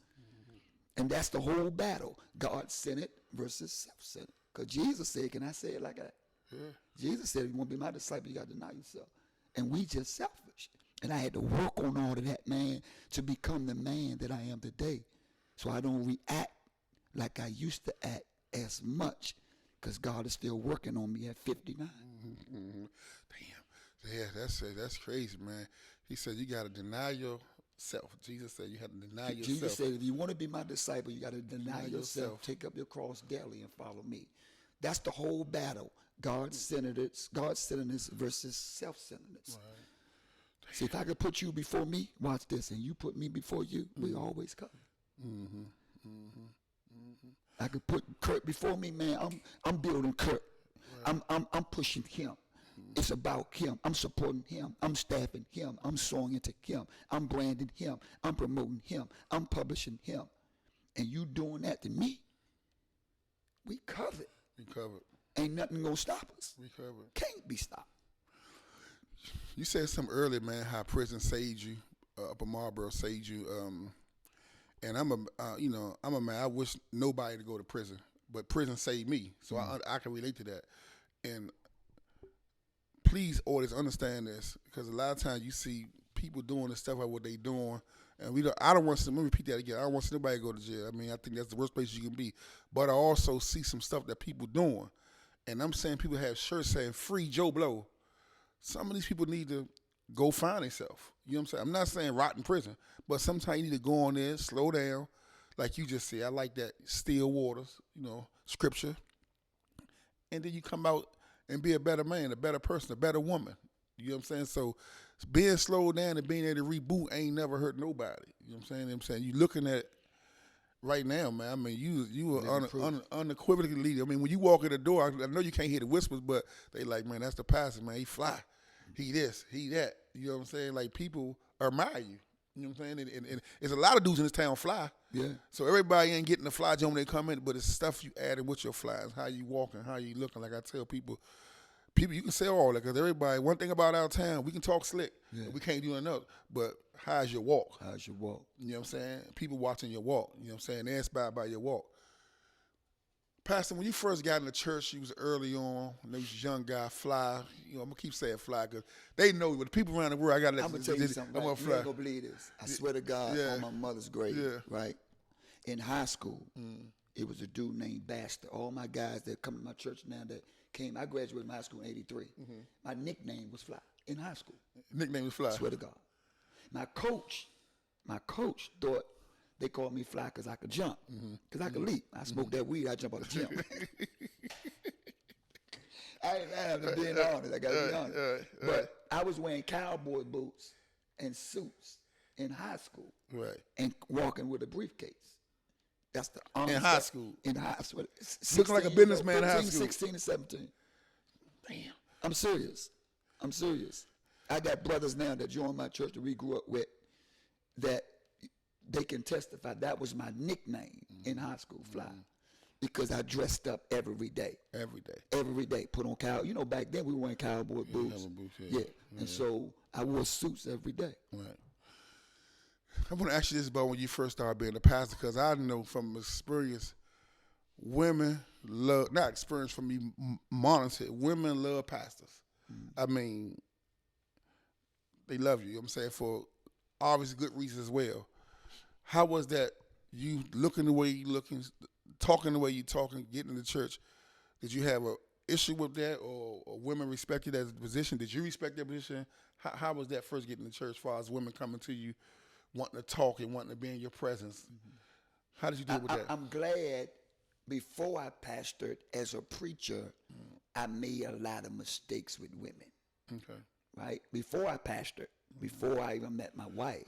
And that's the whole battle. God-centered versus self-centered. Because Jesus said, can I say it like that? Yeah. Jesus said, if you want to be my disciple, you got to deny yourself. And we just selfish. And I had to work on all of that, man, to become the man that I am today. So I don't react like I used to act as much, because God is still working on me at 59. Damn. Yeah, that's crazy, man. He said you got to deny yourself. Jesus said you have to deny yourself. Jesus said if you want to be my disciple, you got to deny yourself. Take up your cross daily and follow me. That's the whole battle. God-centeredness versus self-centeredness. Right. See, if I could put you before me, watch this, and you put me before you, we always cover. I could put Kurt before me, man. I'm building Kurt. Right. I'm pushing him. It's about him. I'm supporting him. I'm staffing him. I'm sewing into him. I'm branding him. I'm promoting him. I'm publishing him. And you doing that to me, we covered. Ain't nothing gonna stop us. We covered. Can't be stopped. You said something earlier, man, how prison saved you, Upper Marlboro saved you. And I'm a man. I wish nobody to go to prison, but prison saved me, so I can relate to that. And please, audience, understand this, because a lot of times you see people doing the stuff like what they doing, and I don't want to. Let me repeat that again. I don't want nobody to go to jail. I mean, I think that's the worst place you can be. But I also see some stuff that people doing, and I'm saying people have shirts saying "Free Joe Blow." Some of these people need to go find themselves. You know what I'm saying? I'm not saying rot in prison, but sometimes you need to go on there, slow down, like you just said. I like that still waters, scripture, and then you come out and be a better man, a better person, a better woman. You know what I'm saying? So being slowed down and being able to reboot ain't never hurt nobody. You know what I'm saying? You looking at right now, man. I mean, you Living are proof. unequivocally leader. I mean, when you walk in the door, I know you can't hear the whispers, but they like, man, that's the pastor, man. He fly. He this, he that. You know what I'm saying? Like, people admire you. You know what I'm saying? And there's a lot of dudes in this town fly. Yeah. So everybody ain't getting the fly job when they come in, but it's stuff you added with your flies, how you walking, how you looking. Like I tell people, you can say all that, because everybody, one thing about our town, we can talk slick. Yeah. We can't do nothing else. But how's your walk? How's your walk? You know what I'm saying? People watching your walk. You know what I'm saying? They're inspired by your walk. Pastor, when you first got in the church, you was early on, and there was a young guy, fly. You know, I'm going to keep saying fly, because they know, but the people around the world, I got to let I'm going to tell you something. I'm Right? gonna You fly. ain't going to believe this. I swear to God, Yeah. on my mother's grave, Yeah. right? In high school, it was a dude named Baxter. All my guys that come to my church now that came, I graduated from high school in '83. My nickname was Fly in high school. Nickname was Fly. I swear to God. My coach thought they called me Fly because I could jump, because I could leap. I smoked that weed, I jump out the gym. I ain't lying, I'm being honest. I got to be honest. But I was wearing cowboy boots and suits in high school Right. and walking with a briefcase. That's the In high school. In high school. Looking like a businessman in high 15, school. 16 and 17. Damn. I'm serious. I got brothers now that joined my church that we grew up with that they can testify that was my nickname in high school, Fly, because I dressed up every day. Every day. Every day, put on cow. You know, back then we were wearing cowboy boots. cowboy boots, Yeah. And so I wore suits every day. Right. I want to ask you this about when you first started being a pastor, because I know from experience, women love, not experience from me, monitored, women love pastors. I mean, they love you, you know what I'm saying, for obvious good reasons as well. How was that, you looking the way you looking, talking the way you talking, getting in the church? Did you have an issue with that, or women respected that position? Did you respect that position? How was that first getting in the church as far as women coming to you, wanting to talk and wanting to be in your presence? How did you deal with that? I'm glad before I pastored as a preacher, I made a lot of mistakes with women. Okay. Right? Before I pastored, before I even met my wife,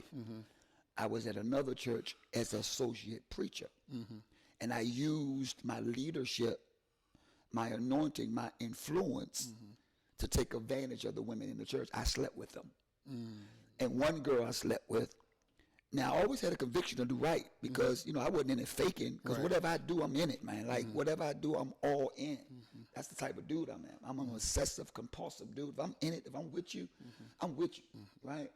I was at another church as an associate preacher. And I used my leadership, my anointing, my influence to take advantage of the women in the church. I slept with them. And one girl I slept with, now I always had a conviction to do right, because, you know, I wasn't in it faking, because whatever I do, I'm in it, man. Like, whatever I do, I'm all in. That's the type of dude I'm at. I'm an obsessive, compulsive dude. If I'm in it, if I'm with you, I'm with you, right?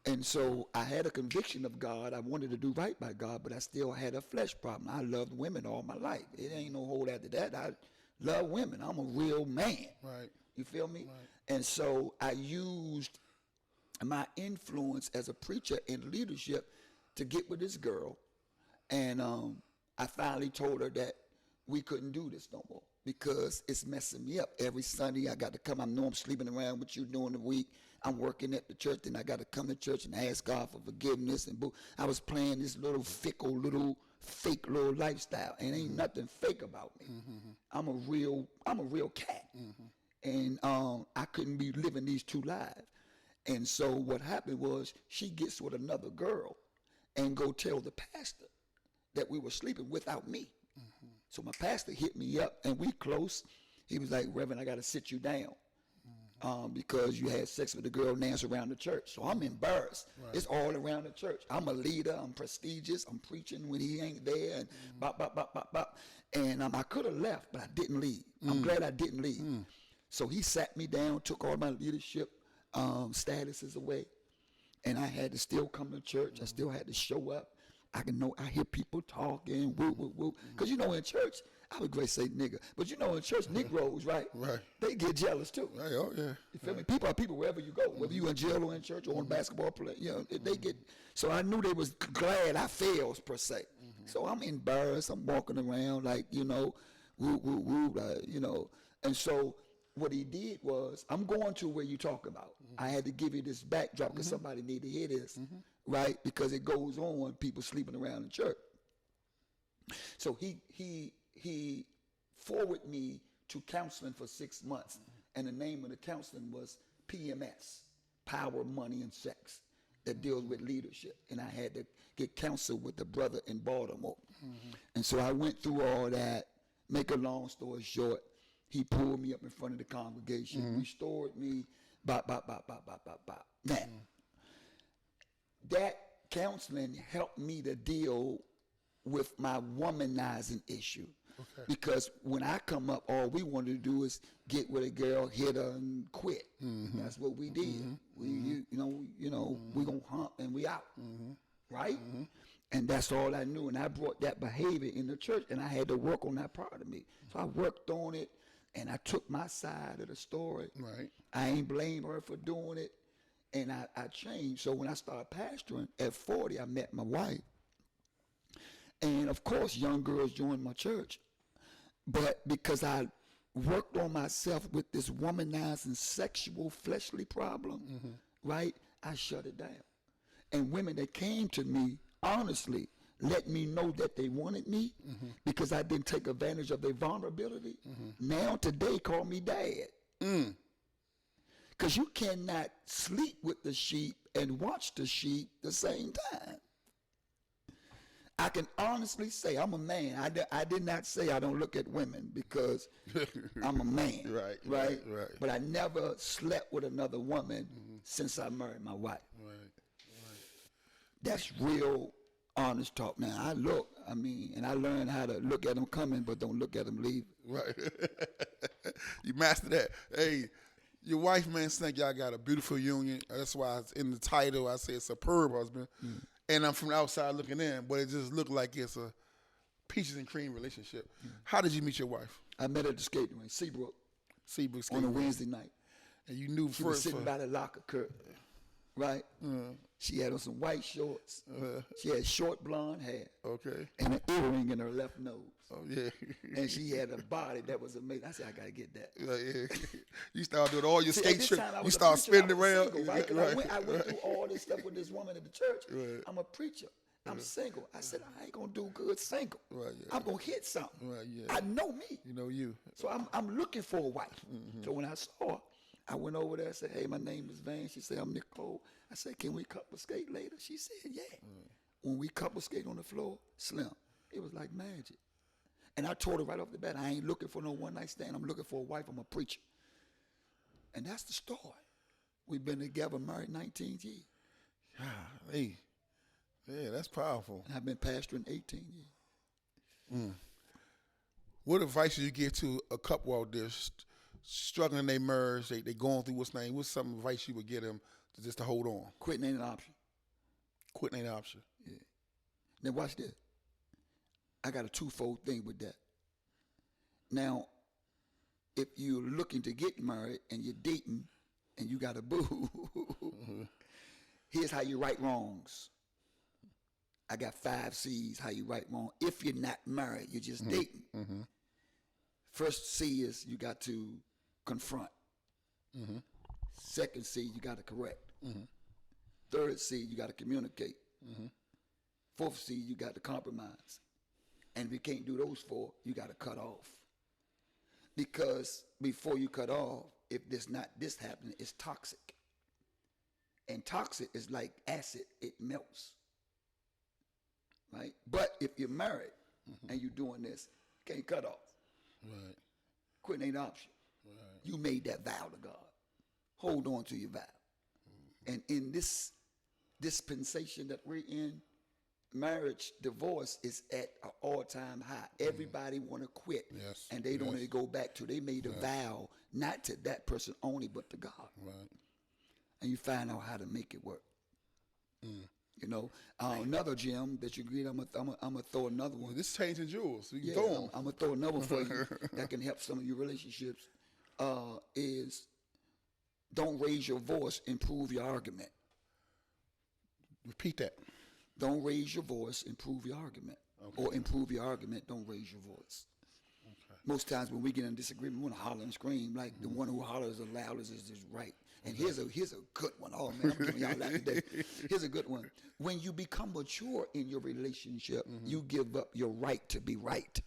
And so I had a conviction of God. I wanted to do right by God, but I still had a flesh problem. I loved women all my life. It ain't no hold after that. I love women. I'm a real man. Right. You feel me? Right. And so I used my influence as a preacher and leadership to get with this girl. And I finally told her that we couldn't do this no more, because it's messing me up. Every Sunday I got to come. I know I'm sleeping around with you during the week. I'm working at the church, and I got to come to church and ask God for forgiveness. And I was playing this little fickle, little fake little lifestyle, and ain't nothing fake about me. I'm a real cat, and I couldn't be living these two lives. And so what happened was, she gets with another girl and go tell the pastor that we were sleeping without me. So my pastor hit me up, and we close. He was like, Reverend, I got to sit you down because you had sex with a girl, dance around the church. So I'm embarrassed. Right. It's all around the church. I'm a leader. I'm prestigious. I'm preaching when he ain't there, and bop, bop, bop, bop, bop. And I could have left, but I didn't leave. I'm glad I didn't leave. So he sat me down, took all my leadership statuses away, and I had to still come to church. I still had to show up. I hear people talking, woo, woo, woo. Because, you know, in church, I would great say nigga, but you know, in church, Negroes, right? Right. They get jealous too. Right. Oh, yeah. You feel me? People are people wherever you go, whether you in jail or in church or on basketball play. You know, they get. So I knew they was glad I failed per se. So I'm embarrassed. I'm walking around like, you know, woo, woo, woo, you know. And so what he did was, I'm going to where you talk about. I had to give you this backdrop because somebody need to hear this, right? Because it goes on, people sleeping around in church. So he forwarded me to counseling for 6 months, and the name of the counseling was PMS, Power, Money, and Sex, that deals with leadership. And I had to get counsel with the brother in Baltimore. And so I went through all that. Make a long story short, he pulled me up in front of the congregation, restored me, bop. Now, that counseling helped me to deal with my womanizing issue. Okay. Because when I come up, all we wanted to do is get with a girl, hit her, and quit. That's what we did. We, we gonna hump and we out, right? And that's all I knew. And I brought that behavior in the church, and I had to work on that part of me. So I worked on it, and I took my side of the story. Right. I ain't blame her for doing it, and I changed. So when I started pastoring at 40, I met my wife. And of course, young girls joined my church. But because I worked on myself with this womanizing sexual fleshly problem, right, I shut it down. And women that came to me, honestly, let me know that they wanted me because I didn't take advantage of their vulnerability. Now today call me dad. Because you cannot sleep with the sheep and watch the sheep the same time. I can honestly say I'm a man. I did not say I don't look at women because I'm a man. Right. But I never slept with another woman since I married my wife. Right. That's real honest talk. Now, and I learned how to look at them coming, but don't look at them leaving. Right. You mastered that. Hey, your wife, man, think y'all got a beautiful union. That's why it's in the title I say superb husband. And I'm from the outside looking in, but it just looked like it's a peaches and cream relationship. How did you meet your wife? I met her at the skating rink, Seabrook, Seabrook on skating a rink. Wednesday night. And you knew She was first. sitting by the locker curtain, right? She had on some white shorts. She had short blonde hair. Okay. And an earring in her left nose. Oh, yeah. And she had a body that was amazing. I said, I got to get that. Yeah. You started doing all your See, skate at this trips. time, I You was a start preacher. spinning I was around. single, right? 'Cause I went through all this stuff with this woman at the church. Right. I'm a preacher. I'm single. I said, I ain't going to do good single. Right, yeah. I'm going to hit something. Right, yeah. I know me. You know you. So I'm looking for a wife. So when I saw her, I went over there and said, hey, my name is Vance. She said, I'm Nicole. I said, can we couple skate later? She said, yeah. When we couple skate on the floor, Slim, it was like magic. And I told her right off the bat, I ain't looking for no one-night stand. I'm looking for a wife. I'm a preacher. And that's the story. We've been together, married 19 years. Hey. Yeah, that's powerful. And I've been pastoring 18 years. What advice do you give to a couple out there struggling in their marriage? They going through what's some advice you would give them to hold on? Quitting ain't an option. Quitting ain't an option. Yeah. Now watch this. I got a twofold thing with that. Now, if you're looking to get married and you're dating and you got a boo, here's how you right wrongs. I got 5 C's how you right wrong. If you're not married, you're just dating. First C is you got to confront. Second C, you got to correct. Third C, you got to communicate. Fourth C, you got to compromise. And if you can't do those 4, you got to cut off. Because before you cut off, if this happening, it's toxic. And toxic is like acid, it melts. Right? But if you're married and you're doing this, can't cut off. Right. Quitting ain't an option. Right. You made that vow to God. Hold on to your vow. And in this dispensation that we're in, marriage, divorce is at an all-time high. Everybody want to quit. Yes. And they don't want to go back to, they made a vow not to that person only, but to God. Right. And you find out how to make it work. You know, another gem that you agreed, I'm gonna throw another one. Well, this is changing jewels. So you Yeah, can throw them. I'm gonna throw another one for you that can help some of your relationships. Is don't raise your voice, improve your argument. Repeat that. Don't raise your voice, improve your argument. Okay. Or improve your argument, don't raise your voice. Okay. Most times when we get in disagreement, we want to holler and scream like the one who hollers the loudest is right. And here's a good one. Oh man, I'm giving y'all that today. Here's a good one. When you become mature in your relationship, you give up your right to be right.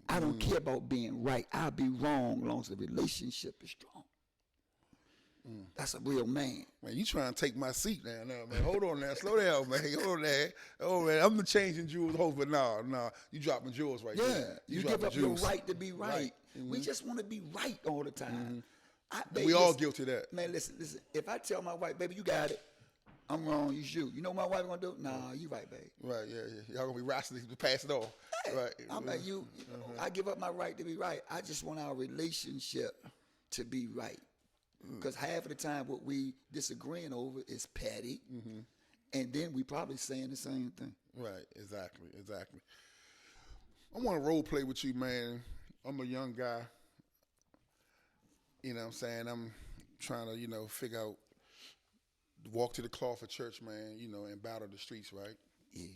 I don't care about being right. I'll be wrong as long as the relationship is strong. That's a real man. Man, you trying to take my seat now, man. Hold on now. Slow down, man. Hold on there. Oh, man. I'm the changing jewels host, but no. You dropping jewels right Yeah, there. you give dropping up jewels. your right to be right. Right. We just want to be right all the time. We all guilty of that. Man, listen. If I tell my wife, baby, you got it. I'm wrong, you shoot. You know what my wife gonna do? Nah, you right, babe. Right, yeah. Y'all gonna be wrestling to pass it off. Right. I'm like, you know, I give up my right to be right. I just want our relationship to be right. Because half of the time what we disagreeing over is petty. And then we probably saying the same thing. Right, exactly. I want to role play with you, man. I'm a young guy. You know what I'm saying? I'm trying to, figure out, walk to the cloth of church, man, and battle the streets, right? Yeah.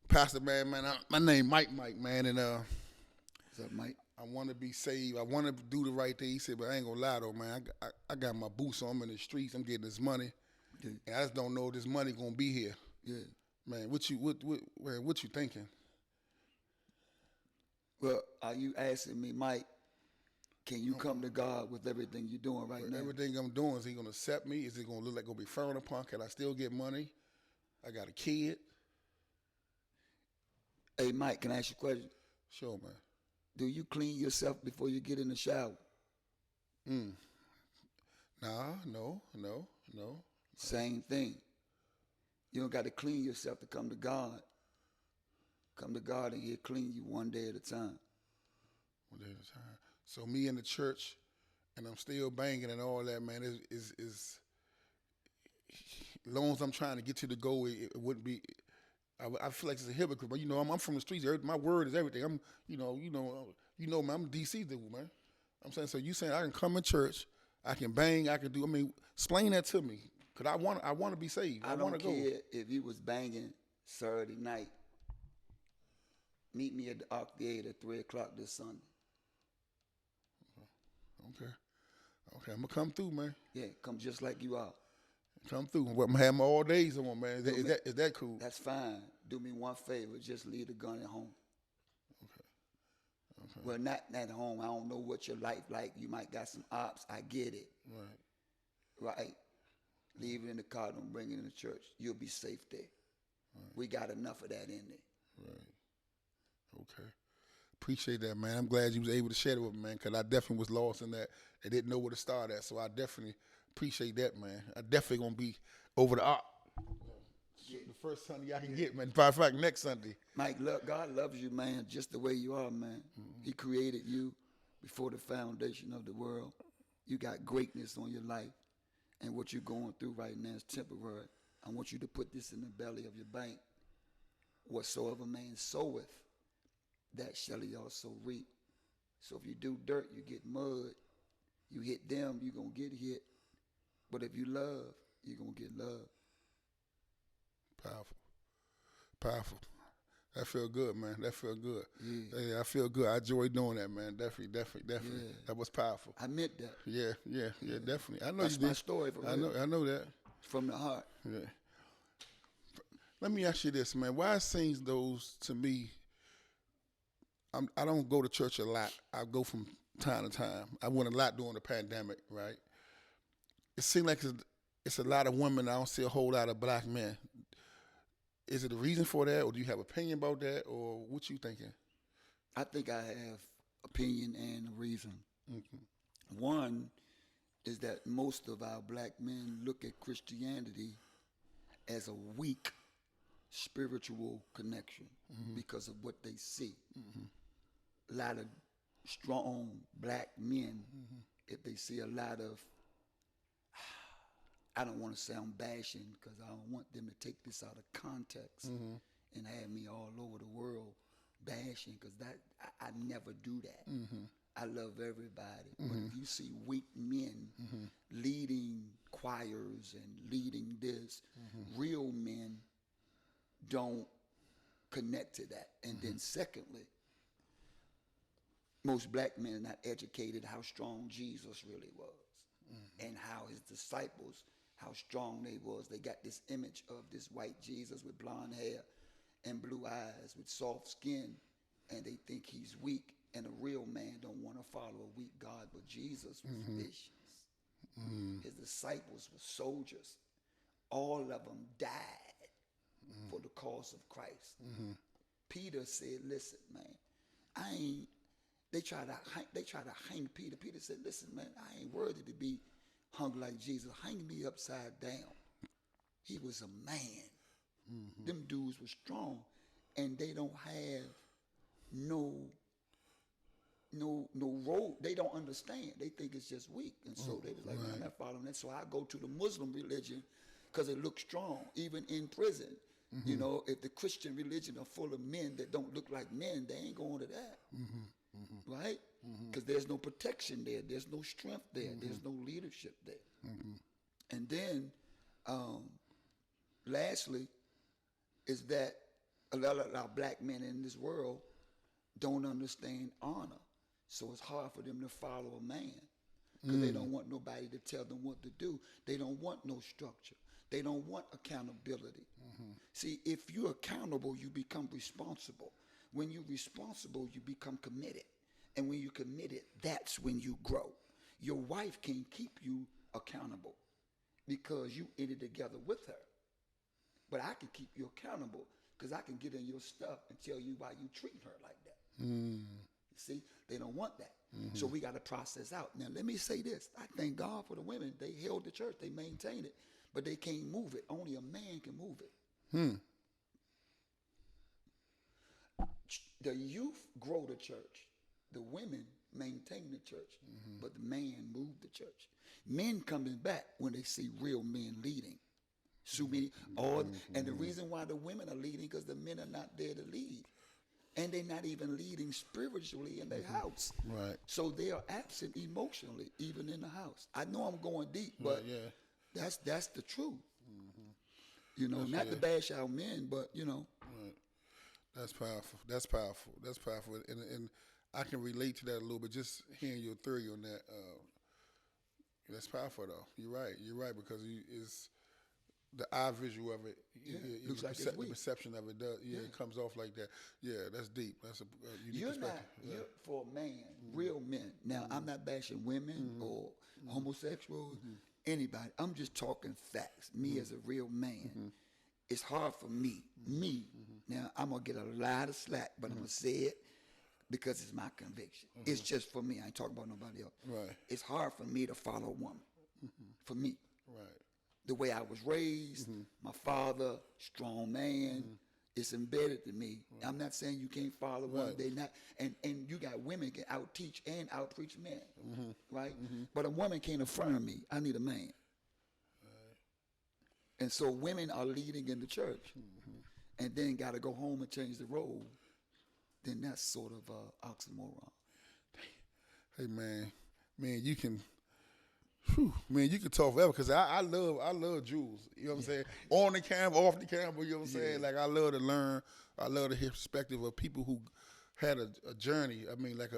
Pastor, man, my name Mike, man, and What's up, Mike? I want to be saved. I want to do the right thing. He said, but I ain't gonna lie though, man. I got my boots on. I'm in the streets. I'm getting this money, and I just don't know if this money gonna be here. Yeah. Man, what you thinking? Well, are you asking me, Mike, can you come to God with everything you're doing right now? Everything I'm doing, is he gonna accept me? Is it gonna look like gonna be frowned upon? Can I still get money? I got a kid. Hey, Mike, can I ask you a question? Sure, man. Do you clean yourself before you get in the shower? Nah, no. Same thing. You don't got to clean yourself to come to God. Come to God and He'll clean you one day at a time. One day at a time. So me in the church, and I'm still banging and all that, man, is as long as I'm trying to get to the goal, it wouldn't be. I feel like it's a hypocrite, but I'm from the streets. My word is everything. I'm, man, I'm a D.C. dude, man. I'm saying, so you saying I can come in church, I can bang, I can do. I mean, explain that to me, cause I want to be saved. I want don't to go. care if you was banging Saturday night. Meet me at the Arc Theater at 3:00 this Sunday. Okay, I'm gonna come through, man. Yeah, come just like you are. Come through. I'm gonna have my all days on, man. Is that cool? That's fine. Do me one favor. Just leave the gun at home. Okay. Well, not at home. I don't know what your life like. You might got some ops. I get it. Right. Leave it in the car. Don't bring it in the church. You'll be safe there. Right. We got enough of that in there. Right. Okay. Appreciate that, man. I'm glad you was able to share it with me, man, because I definitely was lost in that and didn't know where to start at. So I definitely appreciate that, man. I definitely gonna be over the Arc. The first Sunday I can get, man. Matter of fact, next Sunday. Mike, God loves you, man, just the way you are, man. He created you before the foundation of the world. You got greatness on your life, and what you're going through right now is temporary. I want you to put this in the belly of your bank. Whatsoever man soweth, that shall he also reap. So if you do dirt, you get mud. You hit them, you're going to get hit. But if you love, you're going to get love. Powerful. That feel good, man. That feel good. Yeah. I feel good. I enjoy doing that, man. Definitely. Yeah. That was powerful. I meant that. Yeah, definitely. I know That's you did. my story for real. I know that. From the heart. Yeah. Let me ask you this, man. Why it seems those to me, I don't go to church a lot. I go from time to time. I went a lot during the pandemic, right? It seems like it's a lot of women. I don't see a whole lot of black men. Is it a reason for that, or do you have opinion about that, or what you thinking? I think I have opinion and a reason. Mm-hmm. One is that most of our black men look at Christianity as a weak spiritual connection because of what they see. A lot of strong black men, if they see a lot of, I don't want to sound bashing because I don't want them to take this out of context and have me all over the world bashing, because that I never do that. I love everybody. But if you see weak men leading choirs and leading this, real men don't connect to that. And then secondly, most black men are not educated how strong Jesus really was and how his disciples, how strong they was. They got this image of this white Jesus with blonde hair and blue eyes with soft skin, and they think he's weak. And a real man don't want to follow a weak God, but Jesus was vicious. His disciples were soldiers. All of them died for the cause of Christ. Peter said, "Listen, man, I ain't." They try to hang Peter. Peter said, "Listen, man, I ain't worthy to be hung like Jesus. Hang me upside down." He was a man. Them dudes were strong, and they don't have no road. They don't understand. They think it's just weak, and so they was like, "Man, I'm not following that." So I go to the Muslim religion because it looks strong, even in prison. You know, if the Christian religion are full of men that don't look like men, they ain't going to that, right? Because there's no protection there. There's no strength there. There's no leadership there. And then, lastly, is that a lot of our black men in this world don't understand honor. So it's hard for them to follow a man because they don't want nobody to tell them what to do. They don't want no structure. They don't want accountability. See, if you're accountable, you become responsible. When you're responsible, you become committed. And when you're committed, that's when you grow. Your wife can keep you accountable because you in it together with her. But I can keep you accountable because I can get in your stuff and tell you why you treat her like that. You see, they don't want that. So we got to process out. Now, let me say this. I thank God for the women. They held the church. They maintained it. But they can't move it. Only a man can move it. The youth grow the church. The women maintain the church. But the man moved the church. Men coming back when they see real men leading. So many, and the reason why the women are leading because the men are not there to lead. And they're not even leading spiritually in their house. Right. So they are absent emotionally, even in the house. I know I'm going deep, but that's the truth. You know, not to bash our men, but you know. Right. That's powerful. That's powerful. That's powerful. And I can relate to that a little bit. Just hearing your theory on that. That's powerful, though. You're right. You're right because it's the eye visual of it. Looks like it's the weak. perception of it does. It comes off like that. Yeah, that's deep. That's a unique perspective. You're for a man, real men. Now, I'm not bashing women or homosexuals, anybody. I'm just talking facts. Me as a real man. It's hard for me. Now, I'm going to get a lot of slack, but I'm going to say it because it's my conviction. It's just for me. I ain't talking about nobody else. Right. It's hard for me to follow a woman. For me. Right. The way I was raised, my father, strong man, it's embedded to me. Right. I'm not saying you can't follow one. They not, and you got women can out teach and out preach men, right? But a woman can't affirm me. I need a man. And so women are leading in the church, and then got to go home and change the role. Then that's sort of oxymoron. Hey man, you can. Man, you can talk forever because I love Jules. You know what I'm saying? On the camera, off the camera. You know what I'm saying? Like I love to learn. I love to hear perspective of people who had a journey. I mean, like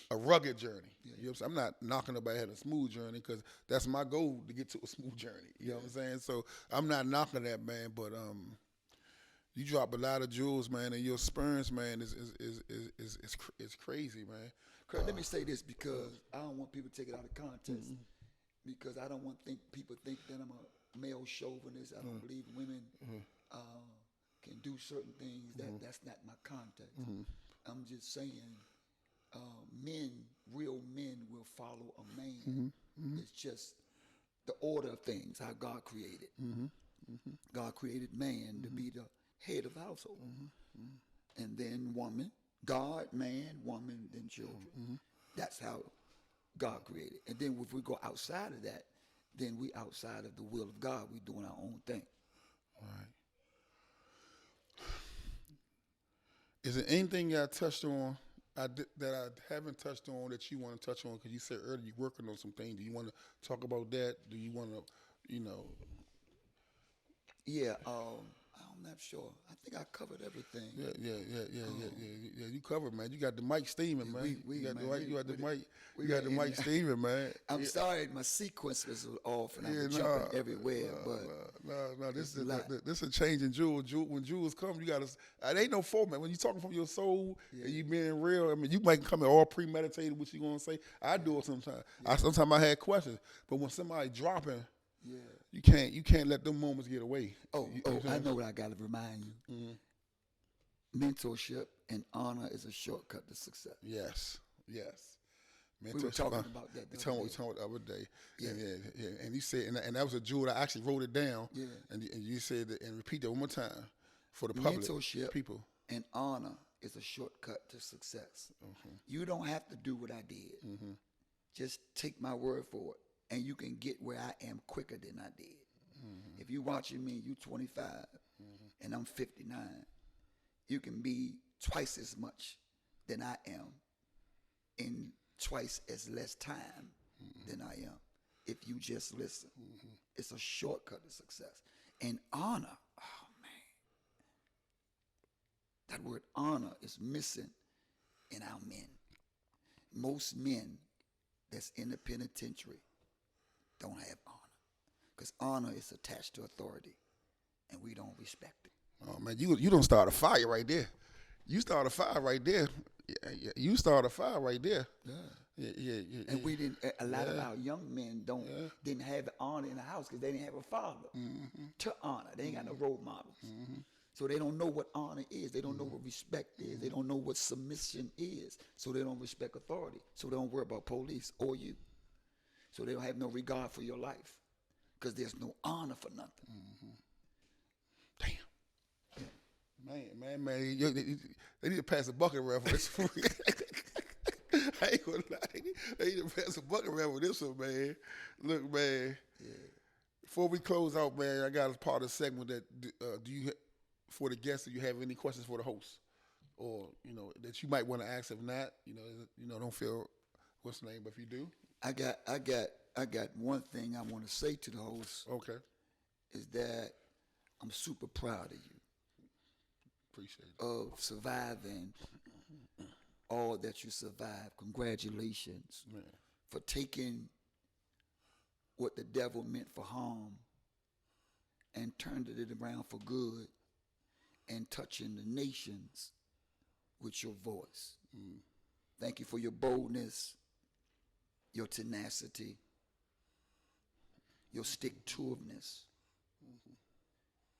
a rugged journey. You know what I'm saying? I'm not knocking nobody had a smooth journey because that's my goal to get to a smooth journey. You know what I'm saying? So I'm not knocking that, man. But you drop a lot of jewels, man, and your experience, man, is crazy, man. Kurt, let me say this because I don't want people to take it out of context. Because I don't want people think that I'm a male chauvinist. I don't believe women can do certain things. That's not my context. I'm just saying real men will follow a man. It's just the order of things, how God created. God created man to be the head of the household. And then woman. God, man, woman, then children. That's how God created. And then if we go outside of that, then we outside of the will of God. We doing our own thing. All right. Is there anything I touched on that I haven't touched on that you want to touch on? Because you said earlier you're working on some things. Do you want to talk about that? Do you want to, Yeah, I I'm not sure. I think I covered everything. Yeah. You covered, man. You got the mic steaming, man. You got the mic steaming, man. I'm sorry, my sequence was off, and I was jumping everywhere. No. This is a change in Jules. When Jules come, you gotta. It ain't no format. When you talking from your soul and you being real, I mean, you might come in all premeditated what you gonna say. I do it sometimes. Sometimes I had questions, but when somebody dropping. Yeah. You can't let them moments get away. I know what I got to remind you. Mm-hmm. Mentorship and honor is a shortcut to success. Yes. We were talking about that. We talking about the other day. Yeah. And you said, and that was a jewel. I actually wrote it down. Yeah. And you said that, and repeat that one more time for the public. Mentorship people. And honor is a shortcut to success. Mm-hmm. You don't have to do what I did. Mm-hmm. Just take my word for it. And you can get where I am quicker than I did. Mm-hmm. If you're watching me, you 25, and I'm 59, you can be twice as much than I am in twice as less time than I am if you just listen. Mm-hmm. It's a shortcut to success. And honor, oh man, that word honor is missing in our men. Most men that's in the penitentiary don't have honor, because honor is attached to authority, and we don't respect it. Oh man, you don't start a fire right there. You start a fire right there. You start a fire right there. Yeah. And we didn't. A lot of our young men didn't have honor in the house because they didn't have a father to honor. They ain't got no role models, so they don't know what honor is. They don't know what respect is. They don't know what submission is. So they don't respect authority. So they don't worry about police or you. So they don't have no regard for your life because there's no honor for nothing. Mm-hmm. Damn. Man. They need to pass a bucket around for this. I ain't gonna lie. They need to pass a bucket around for this one, man. Look, man. Yeah. Before we close out, man, I got a part of the segment that do you, for the guests, do you have any questions for the host? Or, that you might want to ask? If not, don't feel what's the name, but if you do. I got one thing I want to say to the host. Okay. Is that I'm super proud of you. Appreciate it. Of surviving all that you survived. Congratulations. Man. For taking what the devil meant for harm and turned it around for good and touching the nations with your voice. Thank you for your boldness, your tenacity, your stick-to-itiveness,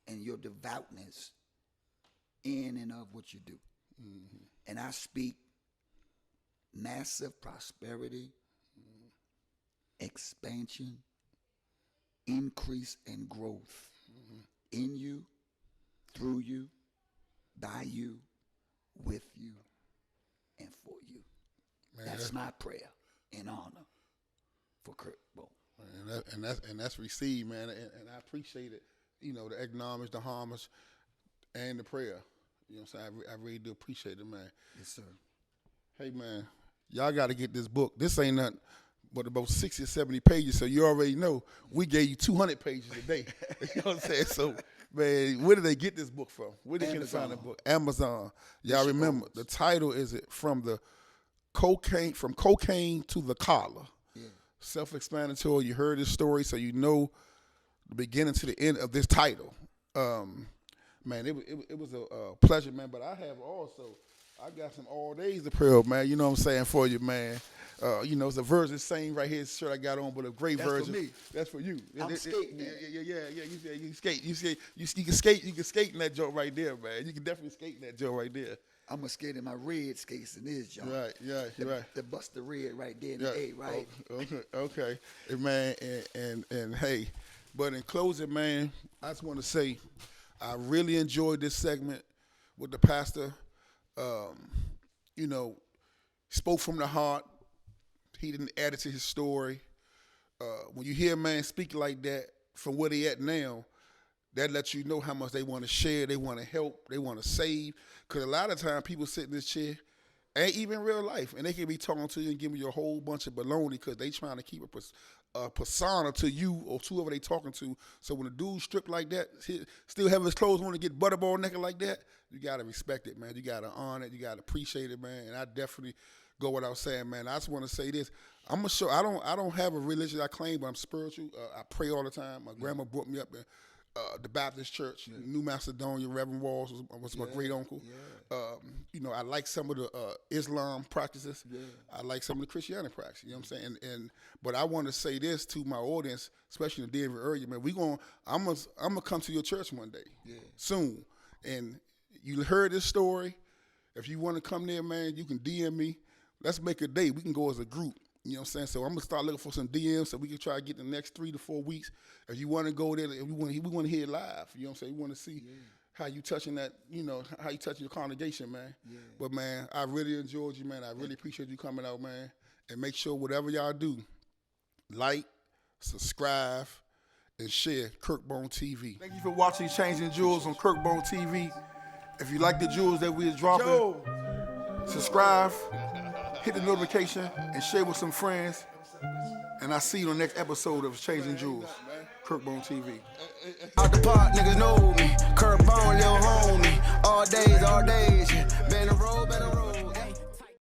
and your devoutness in and of what you do. And I speak massive prosperity, expansion, increase, and growth in you, through you, by you, with you, and for you. Man, that's my prayer and honor for Kurt Bowen. And that's received, man. And I appreciate it. The acknowledge, the homage, and the prayer. You know what I'm saying? I really do appreciate it, man. Yes, sir. Hey, man, y'all got to get this book. This ain't nothing but about 60 or 70 pages, so you already know we gave you 200 pages a day. You know what I'm saying? So, man, where did they get this book from? Where they can find the book? Amazon. Y'all remember, the title is From Cocaine to the Collar. Yeah. Self-explanatory. You heard this story, so you know the beginning to the end of this title. Man, it was a pleasure, man. But I got some all days of prayer, man. You know what I'm saying, for you, man. It's a version same right here. This shirt I got on, but a great version. That's for me. That's for you. I'm skating. Yeah. You skate. You can skate. You can skate in that joint right there, man. You can definitely skate in that joint right there. I'm gonna skate in my red skates in this joint. Right. The Buster Red right there in the A, right? Okay. Man, and hey, but in closing, man, I just want to say I really enjoyed this segment with the pastor. Spoke from the heart. He didn't add it to his story. When you hear a man speak like that from where they at now, that lets you know how much they want to share, they want to help, they want to save. Because a lot of times people sit in this chair ain't even real life, and they can be talking to you and giving you a whole bunch of baloney because they trying to keep a persona to you or to whoever they talking to. So when a dude strip like that, still have his clothes on to get butterball naked like that, you gotta respect it, man. You gotta honor it. You gotta appreciate it, man. And I definitely go without saying, man. I just want to say this. I'm gonna show. I don't have a religion I claim, but I'm spiritual. I pray all the time. My grandma brought me up in the Baptist Church, New Macedonia. Reverend Walls was my great uncle. You know, I like some of the Islam practices. I like some of the Christianity practices. You know what I'm saying? But I want to say this to my audience, especially in the Denver area, man. I'm gonna come to your church one day, soon. And you heard this story. If you want to come there, man, you can DM me. Let's make a date. We can go as a group. You know what I'm saying? So I'm gonna start looking for some DMs so we can try to get the next 3 to 4 weeks. If you want to go there, we want to hear it live. You know what I'm saying? We want to see how you touching that. You know how you touching your congregation, man. But man, I really enjoyed you, man. I really appreciate you coming out, man. And make sure whatever y'all do, like, subscribe, and share Kirkbone TV. Thank you for watching Changing Jewels on Kirkbone TV. If you like the jewels that we're dropping, subscribe, hit the notification, and share with some friends. And I'll see you on the next episode of Changing Jewels, Kirkbone TV. Out the pot, niggas know me. Curb on, little homie. All days, yeah. Been a road, better